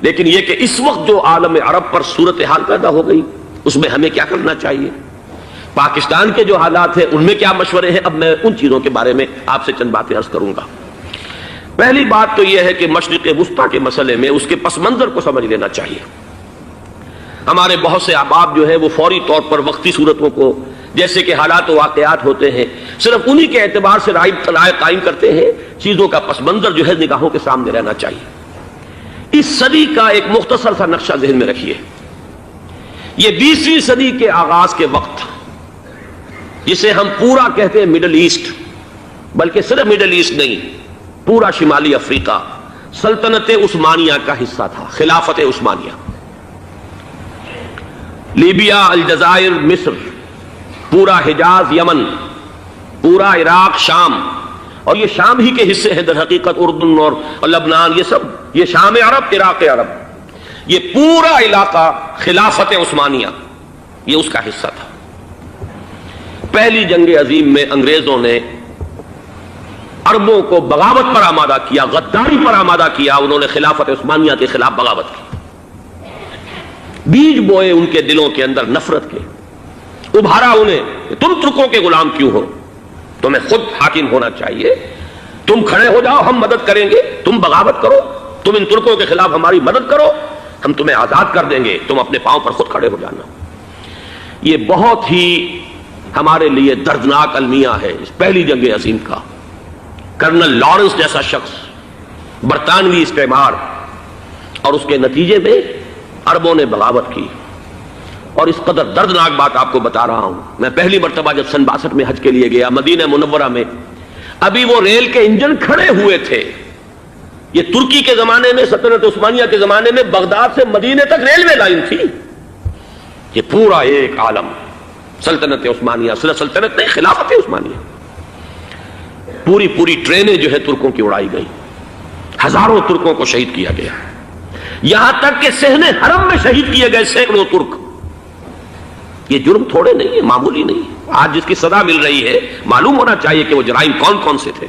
لیکن یہ کہ اس وقت جو عالم عرب پر صورتحال پیدا ہو گئی اس میں ہمیں کیا کرنا چاہیے، پاکستان کے جو حالات ہیں ان میں کیا مشورے ہیں، اب میں ان چیزوں کے بارے میں آپ سے چند باتیں عرض کروں گا۔ پہلی بات تو یہ ہے کہ مشرق وسطیٰ کے مسئلے میں اس کے پس منظر کو سمجھ لینا چاہیے۔ ہمارے بہت سے احباب جو ہیں وہ فوری طور پر وقتی صورتوں کو، جیسے کہ حالات و واقعات ہوتے ہیں، صرف انہی کے اعتبار سے رائے قائم کرتے ہیں، چیزوں کا پس منظر جو ہے نگاہوں کے سامنے رہنا چاہیے۔ اس صدی کا ایک مختصر سا نقشہ ذہن میں رکھیے۔ یہ 20ویں صدی کے آغاز کے وقت، جسے ہم پورا کہتے ہیں مڈل ایسٹ، بلکہ صرف مڈل ایسٹ نہیں، پورا شمالی افریقہ سلطنت عثمانیہ کا حصہ تھا، خلافت عثمانیہ۔ لیبیا، الجزائر، مصر، پورا حجاز، یمن، پورا عراق، شام، اور یہ شام ہی کے حصے ہیں در حقیقت، اردن اور لبنان، یہ سب یہ شام عرب، عراق عرب، یہ پورا علاقہ خلافت عثمانیہ یہ اس کا حصہ تھا۔ پہلی جنگ عظیم میں انگریزوں نے عربوں کو بغاوت پر آمادہ کیا، غداری پر آمادہ کیا، انہوں نے خلافت عثمانیہ کے خلاف بغاوت کی، بیج بوئے ان کے دلوں کے اندر نفرت کے، ابھارا انہیں کہ تم ترکوں کے غلام کیوں ہو، تمہیں خود حاکم ہونا چاہیے، تم کھڑے ہو جاؤ، ہم مدد کریں گے، تم بغاوت کرو، تم ان ترکوں کے خلاف ہماری مدد کرو، ہم تمہیں آزاد کر دیں گے، تم اپنے پاؤں پر خود کھڑے ہو جانا۔ یہ بہت ہی ہمارے لیے دردناک المیہ ہے اس پہلی جنگ عظیم کا۔ کرنل لارنس جیسا شخص، برطانوی استعمار، اور اس کے نتیجے میں عربوں نے بغاوت کی۔ اور اس قدر دردناک بات آپ کو بتا رہا ہوں، میں پہلی مرتبہ جب سن 62 میں حج کے لیے گیا مدینہ منورہ میں، ابھی وہ ریل کے انجن کھڑے ہوئے تھے۔ یہ ترکی کے زمانے میں، سلطنت عثمانیہ کے زمانے میں بغداد سے مدینے تک ریلوے لائن تھی۔ یہ پورا ایک عالم سلطنت عثمانیہ، صرف سلطنت نہیں، خلافت عثمانیہ، پوری ٹرینیں جو ہے ترکوں کی اڑائی گئی، ہزاروں ترکوں کو شہید کیا گیا، یہاں تک کہ صحن حرم میں شہید کیے گئے سینکڑوں ترک۔ یہ جرم تھوڑے نہیں ہے، معمولی نہیں ہے۔ آج جس کی سزا مل رہی ہے، معلوم ہونا چاہیے کہ وہ جرائم کون کون سے تھے۔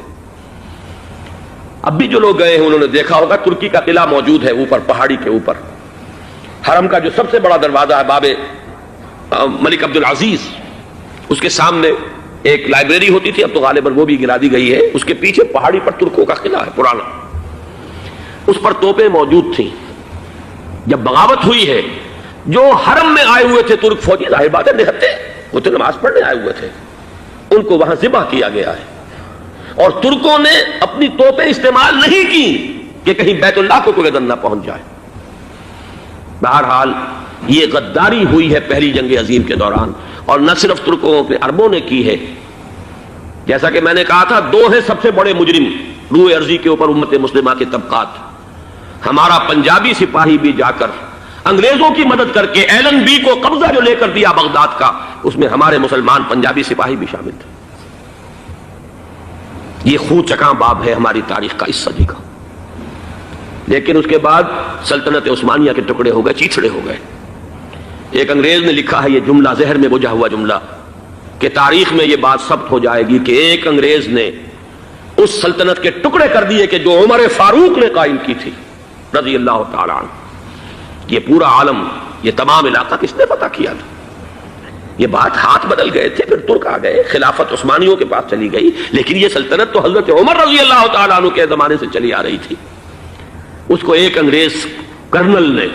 اب بھی جو لوگ گئے ہیں انہوں نے دیکھا ہوگا، ترکی کا قلعہ موجود ہے اوپر پہاڑی کے اوپر، حرم کا جو سب سے بڑا دروازہ ہے باب ملک عبدالعزیز، اس کے سامنے ایک لائبریری ہوتی تھی، اب تو غالباً وہ بھی گرا دی گئی ہے، اس کے پیچھے پہاڑی پر ترکوں کا قلعہ ہے پرانا، اس پر توپیں موجود تھیں۔ جب بغاوت ہوئی ہے، جو حرم میں آئے ہوئے تھے ترک فوجی، ظاہر بات ہے نہتے، وہ تو نماز پڑھنے آئے ہوئے تھے، ان کو وہاں ذبح کیا گیا ہے، اور ترکوں نے اپنی توپیں استعمال نہیں کی کہ کہیں بیت اللہ کو کوئی نہ پہنچ جائے۔ بہرحال یہ غداری ہوئی ہے پہلی جنگ عظیم کے دوران، اور نہ صرف ترکوں پہ عربوں نے کی ہے۔ جیسا کہ میں نے کہا تھا، دو ہیں سب سے بڑے مجرم روئے ارضی کے اوپر امت مسلمہ کے طبقات۔ ہمارا پنجابی سپاہی بھی جا کر انگریزوں کی مدد کر کے ایلن بی کو قبضہ جو لے کر دیا بغداد کا، اس میں ہمارے مسلمان پنجابی سپاہی بھی شامل تھے۔ یہ خون چکاں باب ہے ہماری تاریخ کا اس صدی کا۔ لیکن اس کے بعد سلطنت عثمانیہ کے ٹکڑے ہو گئے، چیچڑے ہو گئے۔ ایک انگریز نے لکھا ہے یہ جملہ، زہر میں بجھا ہوا جملہ، کہ تاریخ میں یہ بات ثبت ہو جائے گی کہ ایک انگریز نے اس سلطنت کے ٹکڑے کر دیے کہ جو عمر فاروق نے قائم کی تھی رضی اللہ تعالی عنہ۔ یہ پورا عالم، یہ تمام علاقہ کس نے فتح کیا تھا؟ یہ بات ہاتھ بدل گئے تھے، پھر ترک آ گئے، خلافت عثمانیوں کے پاس چلی گئی، لیکن یہ سلطنت تو حضرت عمر رضی اللہ تعالیٰ عنہ کے زمانے سے چلی آ رہی تھی۔ اس کو ایک انگریز کرنل نے،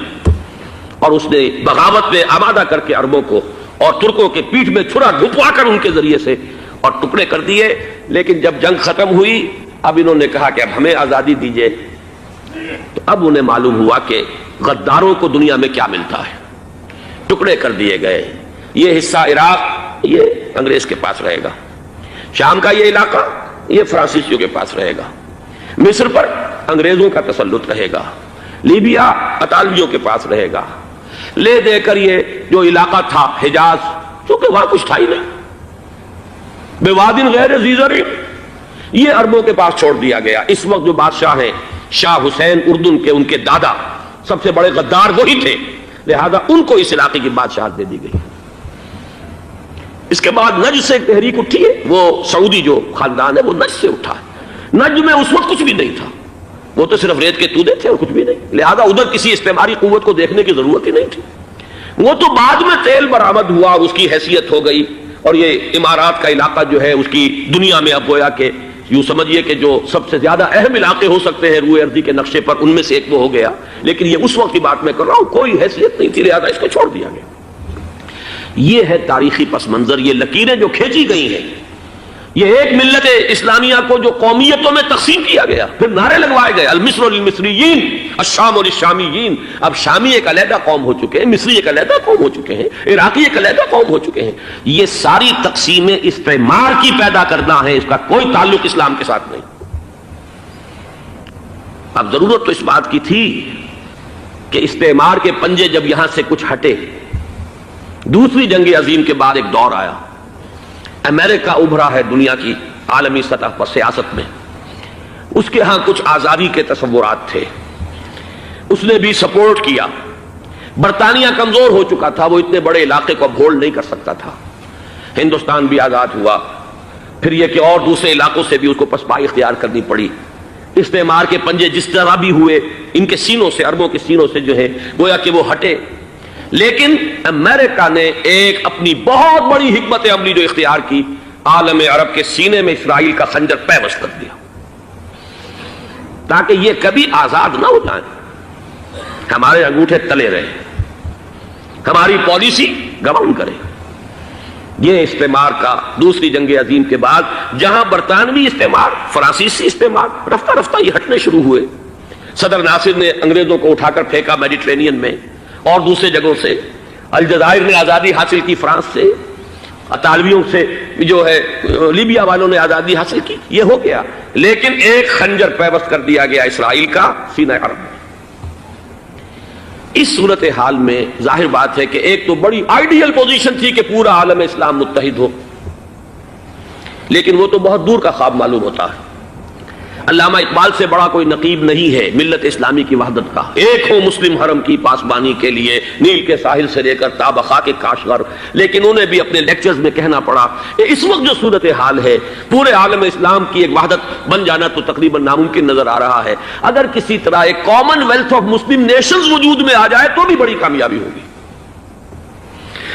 اور اس نے بغاوت میں آمادہ کر کے عربوں کو اور ترکوں کے پیٹھ میں چھرا ڈھپوا کر ان کے ذریعے سے اور ٹکڑے کر دیے۔ لیکن جب جنگ ختم ہوئی، اب انہوں نے کہا کہ اب ہمیں آزادی دیجیے، تو اب انہیں معلوم ہوا کہ غداروں کو دنیا میں کیا ملتا ہے، ٹکڑے کر دیے گئے۔ یہ حصہ عراق یہ انگریز کے پاس رہے گا، شام کا یہ علاقہ یہ فرانسیسیوں کے پاس رہے گا، مصر پر انگریزوں کا تسلط رہے گا، لیبیا اطالویوں کے پاس رہے گا، لے دے کر یہ جو علاقہ تھا حجاز، چونکہ وہاں کچھ تھا ہی نہیں، بوادن غیر ذی زرع، یہ عربوں کے پاس چھوڑ دیا گیا۔ اس وقت جو بادشاہ ہیں شاہ حسین اردن کے، ان کے دادا سب سے بڑے غدار وہی تھے، لہذا ان کو اس علاقے کی بادشاہت دے دی گئی۔ اس کے بعد نجد سے ایک تحریک اٹھی ہے، وہ سعودی جو خاندان ہے وہ نجد سے اٹھا ہے۔ نجد میں اس وقت کچھ بھی نہیں تھا، وہ تو صرف ریت کے تودے تھے اور کچھ بھی نہیں، لہذا ادھر کسی استعماری قوت کو دیکھنے کی ضرورت ہی نہیں تھی۔ وہ تو بعد میں تیل برآمد ہوا اور اس کی حیثیت ہو گئی، اور یہ امارات کا علاقہ جو ہے اس کی دنیا میں اب گویا کہ یوں سمجھیے کہ جو سب سے زیادہ اہم علاقے ہو سکتے ہیں روئے ارضی کے نقشے پر، ان میں سے ایک وہ ہو گیا، لیکن یہ اس وقت کی بات میں کر رہا ہوں، کوئی حیثیت نہیں تھی، لہذا اس کو چھوڑ دیا گیا۔ یہ ہے تاریخی پس منظر، یہ لکیریں جو کھینچی گئی ہیں، یہ ایک ملت اسلامیہ کو جو قومیتوں میں تقسیم کیا گیا، پھر نعرے لگوائے گئے المصر للمصریین الشام للشامیین، اب شامی ایک علیحدہ قوم ہو چکے ہیں، مصری ایک علیحدہ قوم ہو چکے ہیں، عراقی ایک علیحدہ قوم ہو چکے ہیں۔ یہ ساری تقسیمیں استعمار کی پیدا کرنا ہے، اس کا کوئی تعلق اسلام کے ساتھ نہیں۔ اب ضرورت تو اس بات کی تھی کہ استعمار کے پنجے جب یہاں سے کچھ ہٹے، دوسری جنگ عظیم کے بعد ایک دور آیا، امریکہ ابھرا ہے دنیا کی عالمی سطح پر سیاست میں، اس کے ہاں کچھ آزادی کے تصورات تھے، اس نے بھی سپورٹ کیا۔ برطانیہ کمزور ہو چکا تھا، وہ اتنے بڑے علاقے کو ہولڈ نہیں کر سکتا تھا، ہندوستان بھی آزاد ہوا، پھر یہ کہ اور دوسرے علاقوں سے بھی اس کو پسپائی اختیار کرنی پڑی۔ استعمار کے پنجے جس طرح بھی ہوئے، ان کے سینوں سے، عربوں کے سینوں سے جو ہے گویا کہ وہ ہٹے، لیکن امریکہ نے ایک اپنی بہت بڑی حکمت عملی جو اختیار کی، عالم عرب کے سینے میں اسرائیل کا خنجر پیوست کر دیا، تاکہ یہ کبھی آزاد نہ ہو جائیں، ہمارے انگوٹھے تلے رہے، ہماری پالیسی گورن کرے۔ یہ استعمار کا دوسری جنگ عظیم کے بعد جہاں برطانوی استعمار، فرانسیسی استعمار رفتہ رفتہ یہ ہٹنے شروع ہوئے، صدر ناصر نے انگریزوں کو اٹھا کر پھینکا میڈیٹرینین میں اور دوسرے جگہوں سے، الجزائر نے آزادی حاصل کی فرانس سے، اطالویوں سے جو ہے لیبیا والوں نے آزادی حاصل کی، یہ ہو گیا، لیکن ایک خنجر پیوست کر دیا گیا اسرائیل کا سینہ عرب میں۔ اس صورتحال میں ظاہر بات ہے کہ ایک تو بڑی آئیڈیل پوزیشن تھی کہ پورا عالم اسلام متحد ہو، لیکن وہ تو بہت دور کا خواب معلوم ہوتا ہے۔ علامہ اقبال سے بڑا کوئی نقیب نہیں ہے ملت اسلامی کی وحدت کا، ایک ہو مسلم حرم کی پاسبانی کے لیے نیل کے ساحل سے لے کر تاب خاک کاشغر، لیکن انہیں بھی اپنے لیکچرز میں کہنا پڑا کہ اس وقت جو صورتحال ہے پورے عالم اسلام کی ایک وحدت بن جانا تو تقریباً ناممکن نظر آ رہا ہے، اگر کسی طرح ایک common wealth of Muslim nations وجود میں آ جائے تو بھی بڑی کامیابی ہوگی،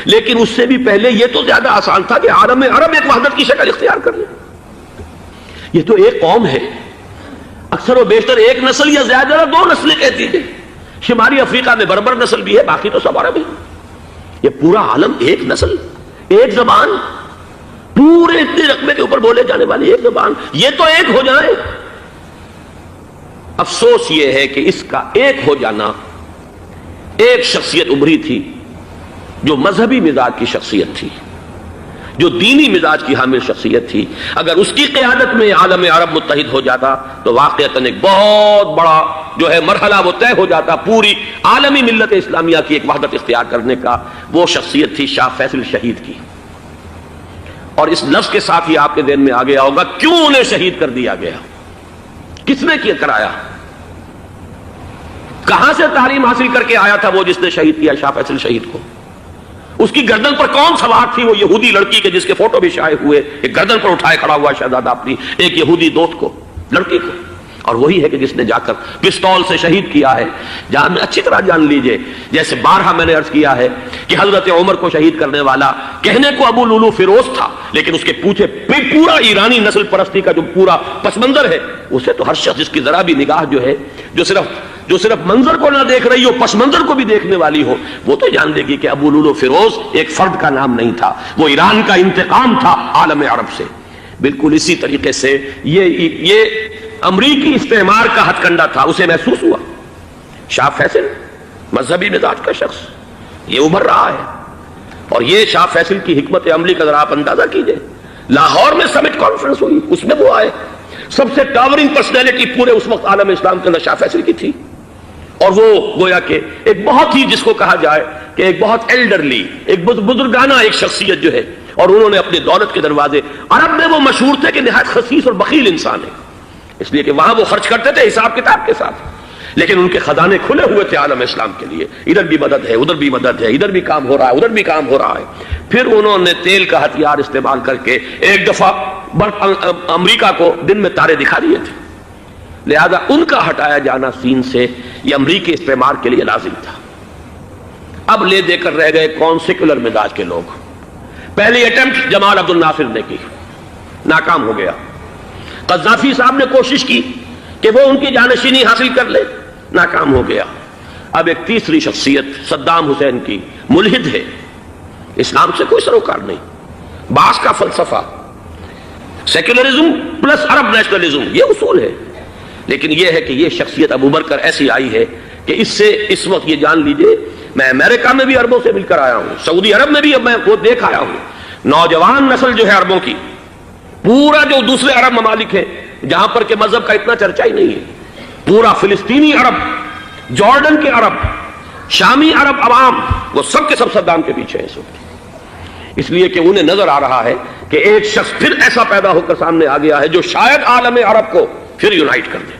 لیکن اس سے بھی پہلے یہ تو زیادہ آسان تھا کہ عالم عرب ایک وحدت کی شکل اختیار کر لے۔ یہ تو ایک قوم ہے، اکثر و بیشتر ایک نسل یا زیادہ دو نسلیں کہتی ہیں، شمالی افریقہ میں بربر نسل بھی ہے، باقی تو سب عرب ہے۔ یہ پورا عالم ایک نسل، ایک زبان، پورے اتنے رقبے کے اوپر بولے جانے والی ایک زبان، یہ تو ایک ہو جائے۔ افسوس یہ ہے کہ اس کا ایک ہو جانا، ایک شخصیت ابھری تھی جو مذہبی مزاج کی شخصیت تھی، جو دینی مزاج کی حامل شخصیت تھی، اگر اس کی قیادت میں عالم عرب متحد ہو جاتا تو واقعتاً ایک بہت بڑا جو ہے مرحلہ وہ طے ہو جاتا پوری عالمی ملت اسلامیہ کی ایک وحدت اختیار کرنے کا۔ وہ شخصیت تھی شاہ فیصل شہید کی، اور اس لفظ کے ساتھ ہی آپ کے ذہن میں آ گیا ہوگا کیوں انہیں شہید کر دیا گیا، کس نے کیا کرایا، کہاں سے تعلیم حاصل کر کے آیا تھا وہ جس نے شہید کیا شاہ فیصل شہید کو، اس کی گردن پر کون سوار تھی، وہ یہودی لڑکی کے جس کے فوٹو بھی شائع ہوئے، ایک گردن پر اٹھائے کھڑا ہوا شہزادہ اپنی ایک یہودی دوست کو، لڑکی کو، اور وہی ہے کہ جس نے جا کر پستول سے شہید کیا ہے۔ جہاں میں اچھی طرح جان لیجئے، جیسے بارہا میں نے عرض کیا ہے کہ حضرت عمر کو شہید کرنے والا کہنے کو ابو لولو فیروز تھا، لیکن اس کے پیچھے پورا ایرانی نسل پرستی کا جو پورا پس منظر ہے، اسے تو ہر شخص جس کی ذرا بھی نگاہ جو ہے جو صرف منظر کو نہ دیکھ رہی ہو پس منظر کو بھی دیکھنے والی ہو، وہ تو جان دے گی کہ ابو لولو فیروز ایک فرد کا نام نہیں تھا، وہ ایران کا انتقام تھا عالم عرب سے۔ بالکل اسی طریقے سے یہ امریکی استعمار کا ہتھ کنڈا تھا، اسے محسوس ہوا۔ شاہ فیصل مذہبی مزاج کا شخص یہ ابھر رہا ہے، اور یہ شاہ فیصل کی حکمت عملی کا ذرا آپ اندازہ کیجئے۔ لاہور میں سمٹ کانفرنس ہوئی، اس میں وہ آئے، سب سے ٹاورنگ پرسنالٹی پورے اس وقت عالم اسلام کے اندر شاہ فیصل کی تھی، اور وہ گویا کہ ایک بہت ہی جس کو کہا جائے کہ ایک بہت ایلڈرلی، ایک بزرگانہ ایک شخصیت جو ہے، اور انہوں نے اپنی دولت کے دروازے، عرب میں وہ مشہور تھے کہ نہایت خسیس اور بخیل انسان ہے، اس لیے کہ وہاں وہ خرچ کرتے تھے حساب کتاب کے ساتھ، لیکن ان کے خزانے کھلے ہوئے تھے عالم اسلام کے لیے، ادھر بھی مدد ہے، ادھر بھی مدد ہے، ادھر بھی کام ہو رہا ہے، ادھر بھی کام ہو رہا ہے۔ پھر انہوں نے تیل کا ہتھیار استعمال کر کے ایک دفعہ امریکہ کو دن میں تارے دکھا دیے تھے، لہذا ان کا ہٹایا جانا سین سے یہ امریکی استعمار کے لیے لازم تھا۔ اب لے دے کر رہ گئے کون؟ سیکولر مزاج کے لوگ۔ پہلی اٹمپٹ جمال عبد الناصر نے کی، ناکام ہو گیا۔ قذافی صاحب نے کوشش کی کہ وہ ان کی جانشینی حاصل کر لے، ناکام ہو گیا۔ اب ایک تیسری شخصیت صدام حسین کی، ملحد ہے، اسلام سے کوئی سروکار نہیں، باس کا فلسفہ، سیکولرزم پلس عرب نیشنلزم، یہ اصول ہے۔ لیکن یہ ہے کہ یہ شخصیت ابو بکر ایسی آئی ہے کہ اس سے اس وقت یہ جان لیجئے، میں امریکہ میں بھی عربوں سے مل کر آیا ہوں، سعودی عرب میں بھی اب میں وہ دیکھ آیا ہوں، نوجوان نسل جو ہے عربوں کی، پورا جو دوسرے عرب ممالک ہیں جہاں پر کہ مذہب کا اتنا چرچا ہی نہیں ہے، پورا فلسطینی عرب، جارڈن کے عرب، شامی عرب عوام، وہ سب کے سب صدام کے پیچھے ہیں اس وقت، اس لیے کہ انہیں نظر آ رہا ہے کہ ایک شخص پھر ایسا پیدا ہو کر سامنے آ گیا ہے جو شاید عالم عرب کو پھر یونائٹ کر دے۔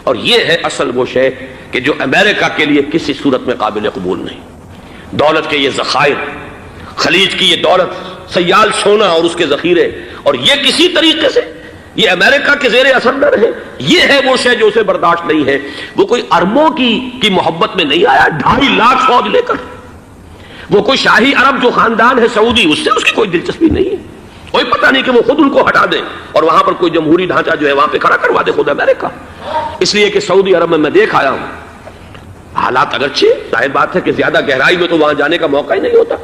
اور یہ ہے اصل وہ شے کہ جو امریکہ کے لیے کسی صورت میں قابل قبول نہیں۔ دولت کے یہ ذخائر، خلیج کی یہ دولت، سیال سونا اور اس کے ذخیرے، اور یہ کسی طریقے سے یہ امریکہ کے زیر اثر نہ رہے، یہ ہے وہ شے جو اسے برداشت نہیں ہے۔ وہ کوئی اربوں کی محبت میں نہیں آیا 2.5 لاکھ فوج لے کر، وہ کوئی شاہی عرب جو خاندان ہے سعودی، اس سے اس کی کوئی دلچسپی نہیں ہے، کوئی پتہ نہیں کہ وہ خود ان کو ہٹا دیں اور وہاں پر کوئی جمہوری ڈھانچہ جو ہے وہاں پہ کھڑا کروا دے خود امریکہ۔ اس لیے کہ سعودی عرب میں دیکھ آیا ہوں حالات، اگرچہ ظاہر بات ہے کہ زیادہ گہرائی میں تو وہاں جانے کا موقع ہی نہیں ہوتا،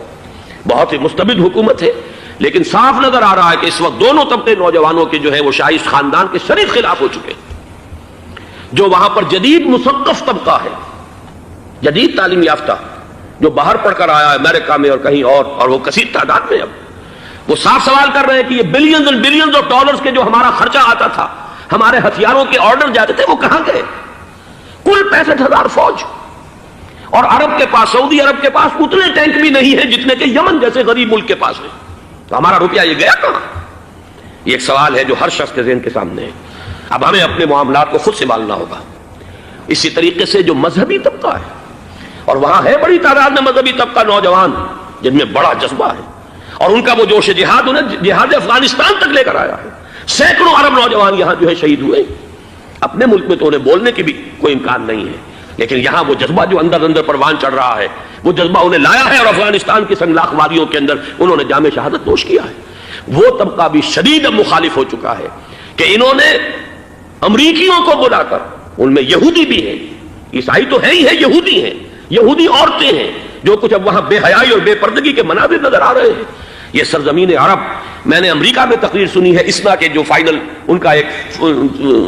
بہت ہی مستبد حکومت ہے، لیکن صاف نظر آ رہا ہے کہ اس وقت دونوں طبقے نوجوانوں کے جو ہے وہ شاہی خاندان کے شدید خلاف ہو چکے ہیں۔ جو وہاں پر جدید مثقف طبقہ ہے، جدید تعلیم یافتہ، جو باہر پڑھ کر آیا ہے امریکہ میں اور کہیں اور وہ کثیر تعداد میں، اب وہ صاف سوال کر رہے ہیں کہ یہ بلینز اور بلینز آف ڈالرز کے جو ہمارا خرچہ آتا تھا، ہمارے ہتھیاروں کے آرڈر جاتے تھے، وہ کہاں گئے؟ کل 65,000 فوج، اور عرب کے پاس، سعودی عرب کے پاس اتنے ٹینک بھی نہیں ہیں جتنے کہ یمن جیسے غریب ملک کے پاس ہے، تو ہمارا روپیہ یہ گیا کہاں؟ یہ ایک سوال ہے جو ہر شخص کے ذہن کے سامنے ہے۔ اب ہمیں اپنے معاملات کو خود سنبھالنا ہوگا۔ اسی طریقے سے جو مذہبی طبقہ ہے، اور وہاں ہے بڑی تعداد میں مذہبی طبقہ نوجوان جن میں بڑا جذبہ ہے، اور ان کا وہ جوش جہاد انہیں جہاد افغانستان تک لے کر آیا ہے۔ سینکڑوں عرب نوجوان یہاں جو ہے شہید ہوئے، اپنے ملک میں تو انہیں بولنے کی بھی کوئی امکان نہیں ہے، لیکن یہاں وہ جذبہ جو اندر اندر پروان چڑھ رہا ہے، وہ جذبہ انہیں لایا ہے، اور افغانستان کی سنگلاخ وادیوں کے اندر انہوں نے جام شہادت نوش کیا ہے۔ وہ طبقہ بھی شدید مخالف ہو چکا ہے کہ انہوں نے امریکیوں کو بلا کر، ان میں یہودی بھی ہیں، عیسائی تو ہے ہی ہے، یہودی ہیں، یہودی عورتیں ہیں، جو کچھ اب وہاں بے حیائی اور بے پردگی کے مناظر نظر آ رہے ہیں۔ یہ سرزمین عرب، میں نے امریکہ میں تقریر سنی ہے، اسنا کے جو فائنل ان کا ایک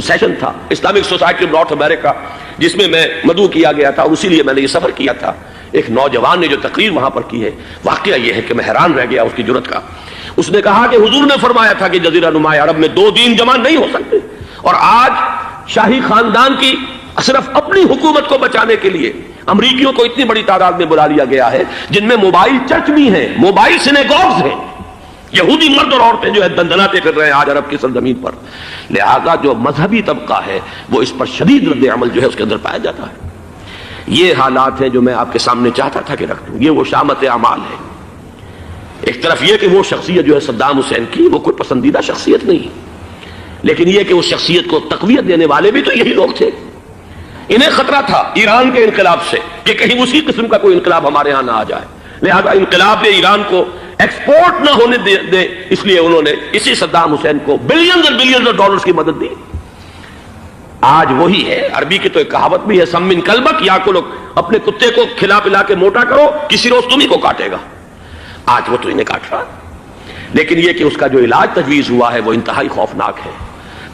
سیشن تھا، اسلامک سوسائٹی آف نارتھ امریکہ، جس میں میں مدعو کیا گیا تھا، اسی لیے میں نے یہ سفر کیا تھا۔ ایک نوجوان نے جو تقریر وہاں پر کی ہے، واقعہ یہ ہے کہ میں حیران رہ گیا اس کی جرأت کا۔ اس نے کہا کہ حضور نے فرمایا تھا کہ جزیرہ نما عرب میں 2 دین جمع نہیں ہو سکتے، اور آج شاہی خاندان کی صرف اپنی حکومت کو بچانے کے لیے امریکیوں کو اتنی بڑی تعداد میں بلا لیا گیا ہے، جن میں موبائل چرچ بھی ہیں، موبائل سینیگوگز ہیں، یہودی مرد اور عورتیں جو ہے دندناتے پھر رہے ہیں آج عرب کی سرزمین پر۔ لہذا جو مذہبی طبقہ ہے وہ اس پر شدید رد عمل جو ہے اس کے اندر پایا جاتا ہے۔ یہ حالات ہیں جو میں آپ کے سامنے چاہتا تھا کہ رکھ دوں۔ یہ وہ شامت اعمال ہے۔ ایک طرف یہ کہ وہ شخصیت جو ہے صدام حسین کی، وہ کوئی پسندیدہ شخصیت نہیں، لیکن یہ کہ اس شخصیت کو تقویت دینے والے بھی تو یہی لوگ تھے۔ انہیں خطرہ تھا ایران کے انقلاب سے کہ کہیں اسی قسم کا کوئی انقلاب ہمارے ہاں نہ آ جائے، لہذا انقلاب ایران کو ایکسپورٹ نہ ہونے دے، اس لیے انہوں نے اسی صدام حسین کو بلینز اور بلینز آف ڈالرز کی مدد دی۔ آج وہی ہے، عربی کی تو ایک کہاوت بھی ہے، سمن کلبک، یا کو لوگ اپنے کتے کو کھلا پلا کے موٹا کرو، کسی روز تمہیں کو کاٹے گا۔ آج وہ تو انہیں کاٹ رہا، لیکن یہ کہ اس کا جو علاج تجویز ہوا ہے وہ انتہائی خوفناک ہے۔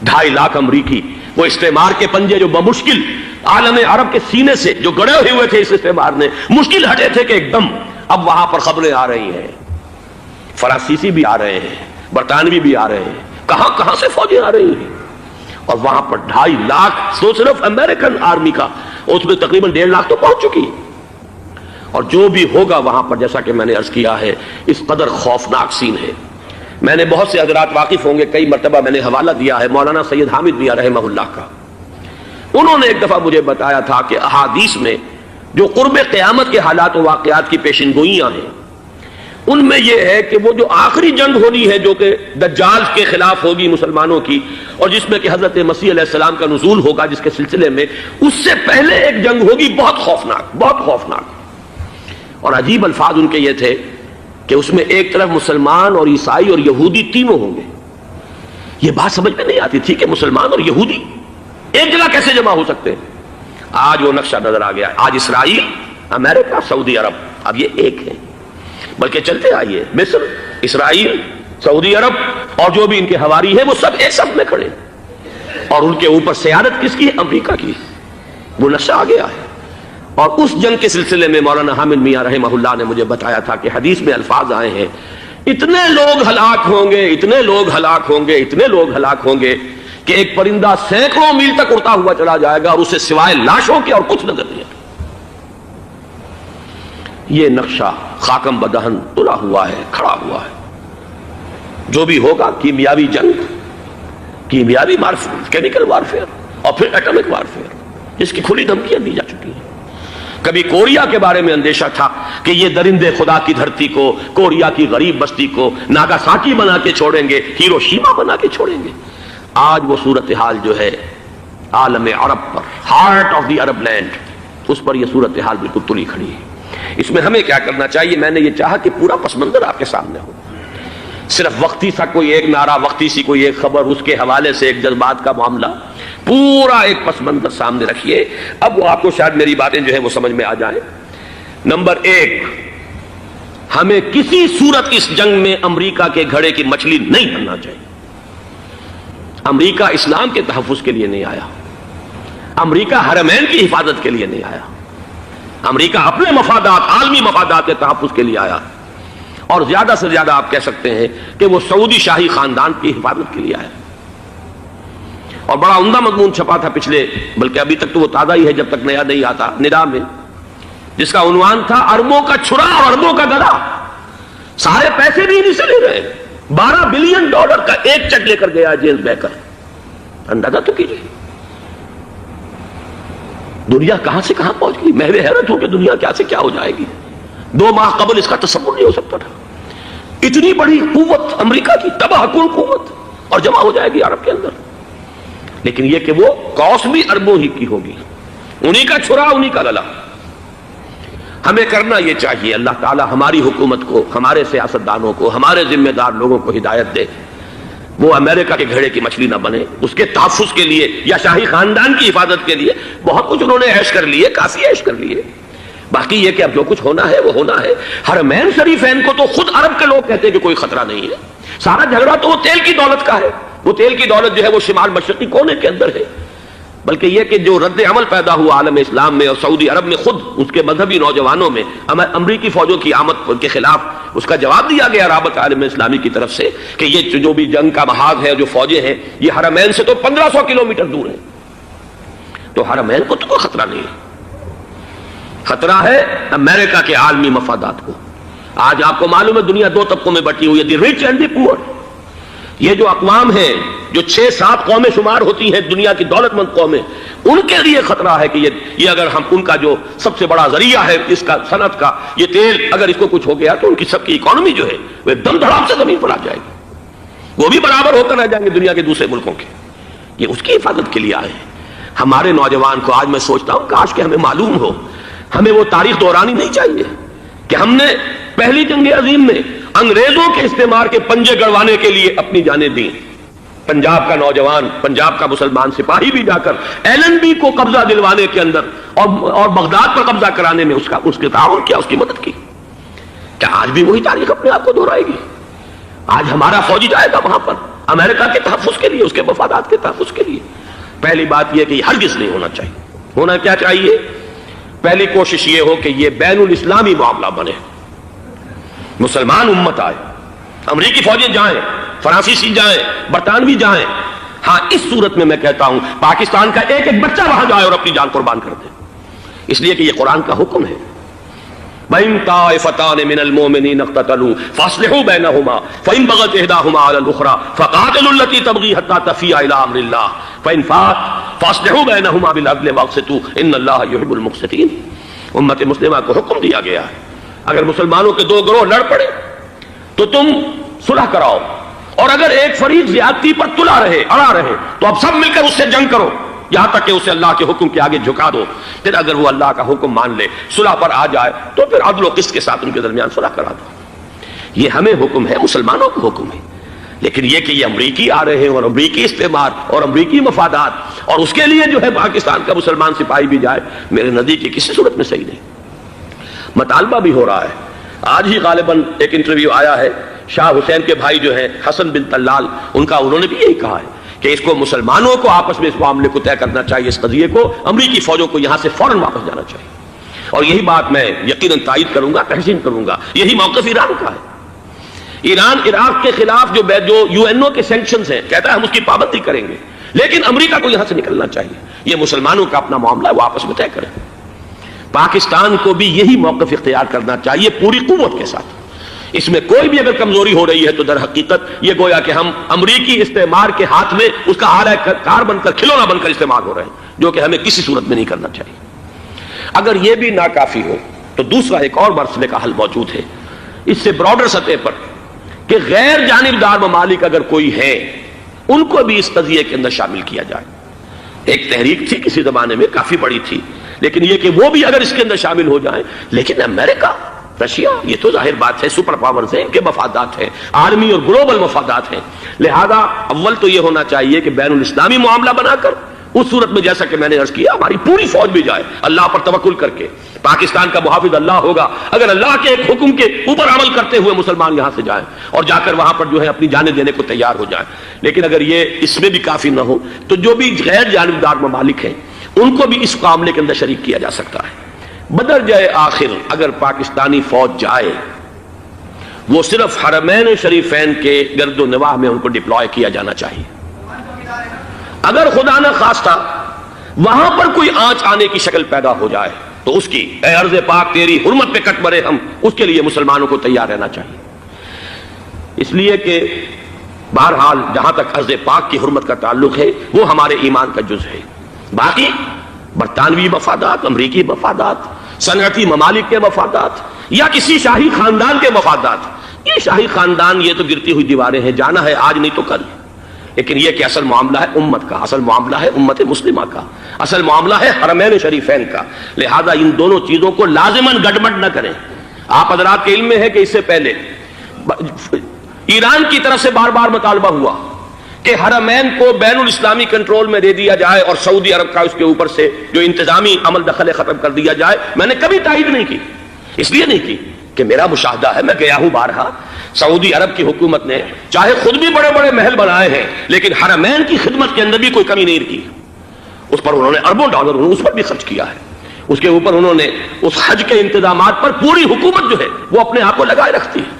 2.5 لاکھ امریکی وہ استعمار کے پنجے جو بمشکل عالم عرب کے سینے سے جو گڑے ہوئے تھے اس استعمار نے، مشکل ہٹے تھے کہ ایک دم اب وہاں پر خبریں آ رہی ہیں، فرانسیسی بھی آ رہے ہیں، برطانوی بھی آ رہے ہیں، کہاں کہاں سے فوجیں آ رہی ہیں، اور وہاں پر 2.5 لاکھ تو صرف امریکن آرمی کا، اس میں تقریباً 1.5 لاکھ تو پہنچ چکی، اور جو بھی ہوگا وہاں پر جیسا کہ میں نے عرض کیا ہے اس قدر خوفناک سین ہے۔ میں نے بہت سے حضرات واقف ہوں گے، کئی مرتبہ میں نے حوالہ دیا ہے مولانا سید حامد میاں رحمہ اللہ کا، انہوں نے ایک دفعہ مجھے بتایا تھا کہ احادیث میں جو قرب قیامت کے حالات و واقعات کی پیشن گوئیاں ہیں، ان میں یہ ہے کہ وہ جو آخری جنگ ہونی ہے جو کہ دجال کے خلاف ہوگی مسلمانوں کی، اور جس میں کہ حضرت مسیح علیہ السلام کا نزول ہوگا جس کے سلسلے میں، اس سے پہلے ایک جنگ ہوگی بہت خوفناک، بہت خوفناک۔ اور عجیب الفاظ ان کے یہ تھے کہ اس میں ایک طرف مسلمان اور عیسائی اور یہودی تینوں ہوں گے۔ یہ بات سمجھ میں نہیں آتی تھی کہ مسلمان اور یہودی ایک جگہ کیسے جمع ہو سکتے ہیں۔ آج وہ نقشہ نظر آ گیا، آج اسرائیل، امریکہ، سعودی عرب اب یہ ایک ہیں، بلکہ چلتے آئیے مصر، اسرائیل، سعودی عرب اور جو بھی ان کے حواری ہیں وہ سب ایک صف میں کھڑے، اور ان کے اوپر سیادت کس کی ہے؟ امریکہ کی۔ وہ نقشہ آ گیا ہے۔ اور اس جنگ کے سلسلے میں مولانا حامد میاں رحمہ اللہ نے مجھے بتایا تھا کہ حدیث میں الفاظ آئے ہیں، اتنے لوگ ہلاک ہوں گے، اتنے لوگ ہلاک ہوں گے، اتنے لوگ ہلاک ہوں گے کہ ایک پرندہ سینکڑوں میل تک اڑتا ہوا چلا جائے گا اور اسے سوائے لاشوں کے اور کچھ نظر نہیں آئے۔ یہ نقشہ خاکم بدہن تلا ہوا ہے، کھڑا ہوا ہے۔ جو بھی ہوگا کیمیاوی جنگ، کیمیاوی وارفیئر، کیمیکل وارفیئر، اور پھر ایٹمک وارفیئر، جس کی کھلی دھمکیاں دی جا چکی ہیں۔ کبھی کوریا کے بارے میں اندیشہ تھا کہ یہ درندے خدا کی دھرتی کو، کوریا کی غریب بستی کو ناگاساکی بنا کے چھوڑیں گے، ہیروشیما بنا کے چھوڑیں گے۔ آج وہ صورتحال جو ہے عالم عرب پر، heart of the Arab land, اس پر یہ صورتحال بالکل تلی کھڑی ہے۔ اس میں ہمیں کیا کرنا چاہیے؟ میں نے یہ چاہا کہ پورا پس منظر آپ کے سامنے ہو، صرف وقتی سا کوئی ایک نعرہ، وقتی سی کوئی ایک خبر، اس کے حوالے سے ایک جذبات کا معاملہ، پورا ایک پس منظر سامنے رکھیے۔ اب وہ آپ کو شاید میری باتیں جو ہیں وہ سمجھ میں آ جائیں۔ نمبر ایک، ہمیں کسی صورت اس جنگ میں امریکہ کے گھڑے کی مچھلی نہیں بننا چاہیے۔ امریکہ اسلام کے تحفظ کے لیے نہیں آیا، امریکہ حرمین کی حفاظت کے لیے نہیں آیا، امریکہ اپنے مفادات، عالمی مفادات کے تحفظ کے لیے آیا، اور زیادہ سے زیادہ آپ کہہ سکتے ہیں کہ وہ سعودی شاہی خاندان کی حفاظت کے لیے آیا۔ اور بڑا عمدہ مضمون چھپا تھا پچھلے، بلکہ ابھی تک تو وہ تازہ ہی ہے جب تک نیا نہیں آتا، ندا میں، جس کا عنوان تھا اربوں کا چھرا اور اربوں کا گدا۔ سارے پیسے بھی انہیں سے لے رہے ہیں۔ $12 بلین کا ایک چیک لے کر گیا جیمز بیکر۔ اندازہ تو کیجیے دنیا کہاں سے کہاں پہنچ گئی۔ میں حیرت ہوں کہ دنیا کیا سے کیا ہو جائے گی۔ 2 ماہ قبل اس کا تصور نہیں ہو سکتا تھا۔ اتنی بڑی قوت امریکہ کی، تباہ کن قوت، اور جمع ہو جائے گی عرب کے اندر۔ لیکن یہ کہ وہ کاس بھی اربوں ہی کی ہوگی، انہی کا چھرا، انہی کا للا۔ ہمیں کرنا یہ چاہیے، اللہ تعالی ہماری حکومت کو، ہمارے سیاستدانوں کو، ہمارے ذمہ دار لوگوں کو ہدایت دے، وہ امریکہ کے گھڑے کی مچھلی نہ بنے۔ اس کے تحفظ کے لیے یا شاہی خاندان کی حفاظت کے لیے بہت کچھ انہوں نے عیش کر لیے، کافی عیش کر لیے۔ باقی یہ کہ اب جو کچھ ہونا ہے وہ ہونا ہے۔ حرمین شریفین کو تو خود عرب کے لوگ کہتے ہیں کہ کوئی خطرہ نہیں ہے۔ سارا جھگڑا تو وہ تیل کی دولت کا ہے۔ وہ تیل کی دولت جو ہے وہ شمال مشرقی کونے کے اندر ہے۔ بلکہ یہ کہ جو رد عمل پیدا ہوا عالم اسلام میں اور سعودی عرب میں، خود اس کے مذہبی نوجوانوں میں امریکی فوجوں کی آمد کے خلاف اس کا جواب دیا گیا رابطہ عالم اسلامی کی طرف سے کہ یہ جو بھی جنگ کا محاذ ہے، جو فوجیں ہیں، یہ حرمین سے تو 1500 کلومیٹر دور ہے، تو حرمین کو تو کوئی خطرہ نہیں ہے۔ خطرہ ہے امریکہ کے عالمی مفادات کو۔ آج آپ کو معلوم ہے دنیا 2 طبقوں میں بٹی ہوئی ہے، دی رچ اینڈ دی پور۔ یہ جو اقوام ہیں، جو 6-7 قومیں شمار ہوتی ہیں دنیا کی دولت مند قومیں، ان کے لیے خطرہ ہے کہ یہ اگر ہم ان کا جو سب سے بڑا ذریعہ ہے اس کا صنعت کا، یہ تیل، اگر اس کو کچھ ہو گیا تو ان کی سب کی اکانومی جو ہے وہ دم دھڑام سے زمین پر آ جائے گی، وہ بھی برابر ہو کر رہ جائیں گے دنیا کے دوسرے ملکوں کے۔ یہ اس کی حفاظت کے لیے آئے ہیں۔ ہمارے نوجوان کو آج میں سوچتا ہوں کاش کہ ہمیں معلوم ہو، ہمیں وہ تاریخ دہرانی نہیں چاہیے کہ ہم نے پہلی جنگ عظیم میں انگریزوں کے استعمار کے پنجے گڑوانے کے لیے اپنی جانیں دیں۔ پنجاب کا نوجوان، پنجاب کا مسلمان سپاہی بھی جا کر ایلن بی کو قبضہ دلوانے کے اندر اور بغداد پر قبضہ کرانے میں اس کے تعاون کیا، اس کی مدد کی۔ کیا آج بھی وہی تاریخ اپنے آپ کو دہرائے گی؟ آج ہمارا فوجی جائے گا وہاں پر امریکہ کے تحفظ کے لیے، اس کے مفادات کے تحفظ کے لیے۔ پہلی بات یہ کہ یہ ہرگز نہیں ہونا چاہیے۔ ہونا کیا چاہیے؟ پہلی کوشش یہ ہو کہ یہ بین الاسلامی معاملہ بنے، مسلمان امت آئے، امریکی فوجیں جائیں، فرانسیسی جائیں، برطانوی جائیں۔ ہاں اس صورت میں کہتا ہوں پاکستان کا ایک ایک بچہ وہاں جائے اور اپنی جان قربان کر دے، اس لیے کہ یہ قرآن کا حکم ہے۔ وَإِن طَائِفَتَانِ مِنَ الْمُؤْمِنِينَ اقْتَتَلُوا فَأَصْلِحُوا بَيْنَهُمَا فَإِن بَغَتْ إِحْدَاهُمَا عَلَى الْأُخْرَى فَقَاتِلُوا الَّتِي تَبْغِي حَتَّى تَفِيءَ إِلَى أَمْرِ اللَّهِ فَإِن فَاءَتْ فَأَصْلِحُوا بَيْنَهُمَا بِالْعَدْلِ وَأَقْسِطُوا إِنَّ اللَّهَ يُحِبُّ الْمُقْسِطِينَ۔ امت مسلمہ کو حکم دیا گیا ہے اگر مسلمانوں کے 2 گروہ لڑ پڑے تو تم صلح کراؤ، اور اگر ایک فریق زیادتی پر تلا رہے، اڑا رہے، تو اب سب مل کر اس سے جنگ کرو یہاں تک کہ اسے اللہ کے حکم کے آگے جھکا دو۔ پھر اگر وہ اللہ کا حکم مان لے، صلح پر آ جائے، تو پھر عدل و قسط کے ساتھ ان کے درمیان صلح کرا دو۔ یہ ہمیں حکم ہے، مسلمانوں کو حکم ہے۔ لیکن یہ کہ یہ امریکی آ رہے ہیں اور امریکی استعمار اور امریکی مفادات، اور اس کے لیے جو ہے پاکستان کا مسلمان سپاہی بھی جائے، میرے نزدیک کی کسی صورت میں صحیح نہیں۔ مطالبہ بھی ہو رہا ہے، آج ہی غالباً ایک انٹرویو آیا ہے، شاہ حسین کے بھائی جو ہیں حسن بن طلال، انہوں نے بھی یہی کہا ہے کہ اس کو مسلمانوں کو آپس میں اس معاملے کو طے کرنا چاہیے، اس قضیے کو، امریکی فوجوں کو یہاں سے فوراً واپس جانا چاہیے۔ اور یہی بات میں یقیناً تائید کروں گا، تحسین کروں گا، یہی موقف ایران کا ہے۔ ایران عراق کے خلاف جو UN کے سینکشنز ہیں، کہتا ہے ہم اس کی پابندی کریں گے، لیکن امریکہ کو یہاں سے نکلنا چاہیے۔ یہ مسلمانوں کا اپنا معاملہ ہے، وہ آپس میں طے کریں۔ پاکستان کو بھی یہی موقف اختیار کرنا چاہیے پوری قوت کے ساتھ۔ اس میں کوئی بھی اگر کمزوری ہو رہی ہے تو در حقیقت یہ گویا کہ ہم امریکی استعمار کے ہاتھ میں اس کا آلہ کار بن کر، کھلونا بن کر استعمال ہو رہے ہیں، جو کہ ہمیں کسی صورت میں نہیں کرنا چاہیے۔ اگر یہ بھی ناکافی ہو تو دوسرا ایک اور مسئلے کا حل موجود ہے، اس سے براڈر سطح پر، کہ غیر جانبدار ممالک اگر کوئی ہے، ان کو بھی اس قضیے کے اندر شامل کیا جائے۔ ایک تحریک تھی کسی زمانے میں، کافی بڑی تھی، لیکن یہ کہ وہ بھی اگر اس کے اندر شامل ہو جائیں۔ لیکن امریکہ، رشیا، یہ تو ظاہر بات ہے سپر پاورز ہیں، ان کے مفادات ہیں، عالمی اور گلوبل مفادات ہیں، لہذا اول تو یہ ہونا چاہیے کہ بین الاسلامی معاملہ بنا کر، اس صورت میں جیسا کہ میں نے عرض کیا، ہماری پوری فوج بھی جائے اللہ پر توکل کر کے، پاکستان کا محافظ اللہ ہوگا، اگر اللہ کے ایک حکم کے اوپر عمل کرتے ہوئے مسلمان یہاں سے جائیں اور جا کر وہاں پر جو ہے اپنی جانیں دینے کو تیار ہو جائیں۔ لیکن اگر یہ اس میں بھی کافی نہ ہو تو جو بھی غیر جانبدار ممالک ہیں ان کو بھی اس معاملے کے اندر شریک کیا جا سکتا ہے۔ بدرجۂ آخر اگر پاکستانی فوج جائے، وہ صرف حرمین شریفین کے گرد و نواح میں ان کو ڈپلوائے کیا جانا چاہیے۔ اگر خدا نہ خواستہ وہاں پر کوئی آنچ آنے کی شکل پیدا ہو جائے تو اس کی، اے ارض پاک تیری حرمت پہ کٹ مرے ہم، اس کے لیے مسلمانوں کو تیار رہنا چاہیے۔ اس لیے کہ بہرحال جہاں تک ارض پاک کی حرمت کا تعلق ہے وہ ہمارے ایمان کا جز ہے۔ باقی برطانوی مفادات، امریکی مفادات، صنعتی ممالک کے مفادات، یا کسی شاہی خاندان کے مفادات، یہ شاہی خاندان یہ تو گرتی ہوئی دیواریں ہیں، جانا ہے آج نہیں تو کل، لیکن یہ کہ اصل معاملہ ہے امت کا، اصل معاملہ ہے امت مسلمہ کا، اصل معاملہ ہے حرمین شریفین کا، لہذا ان دونوں چیزوں کو لازماً گڈمڈ نہ کریں۔ آپ حضرات کے علم میں ہے کہ اس سے پہلے ایران کی طرف سے بار بار مطالبہ ہوا کہ حرمین کو بین الاسلامی کنٹرول میں دے دیا جائے اور سعودی عرب کا اس کے اوپر سے جو انتظامی عمل دخل ختم کر دیا جائے۔ میں نے کبھی تائید نہیں کی، اس لیے نہیں کی کہ میرا مشاہدہ ہے، میں گیا ہوں بارہا، سعودی عرب کی حکومت نے چاہے خود بھی بڑے بڑے محل بنائے ہیں لیکن حرمین کی خدمت کے اندر بھی کوئی کمی نہیں رکھی، اس پر انہوں نے اربوں ڈالر اس پر بھی خرچ کیا ہے، اس کے اوپر انہوں نے اس حج کے انتظامات پر پوری حکومت جو ہے وہ اپنے آپ کو لگائے رکھتی ہے۔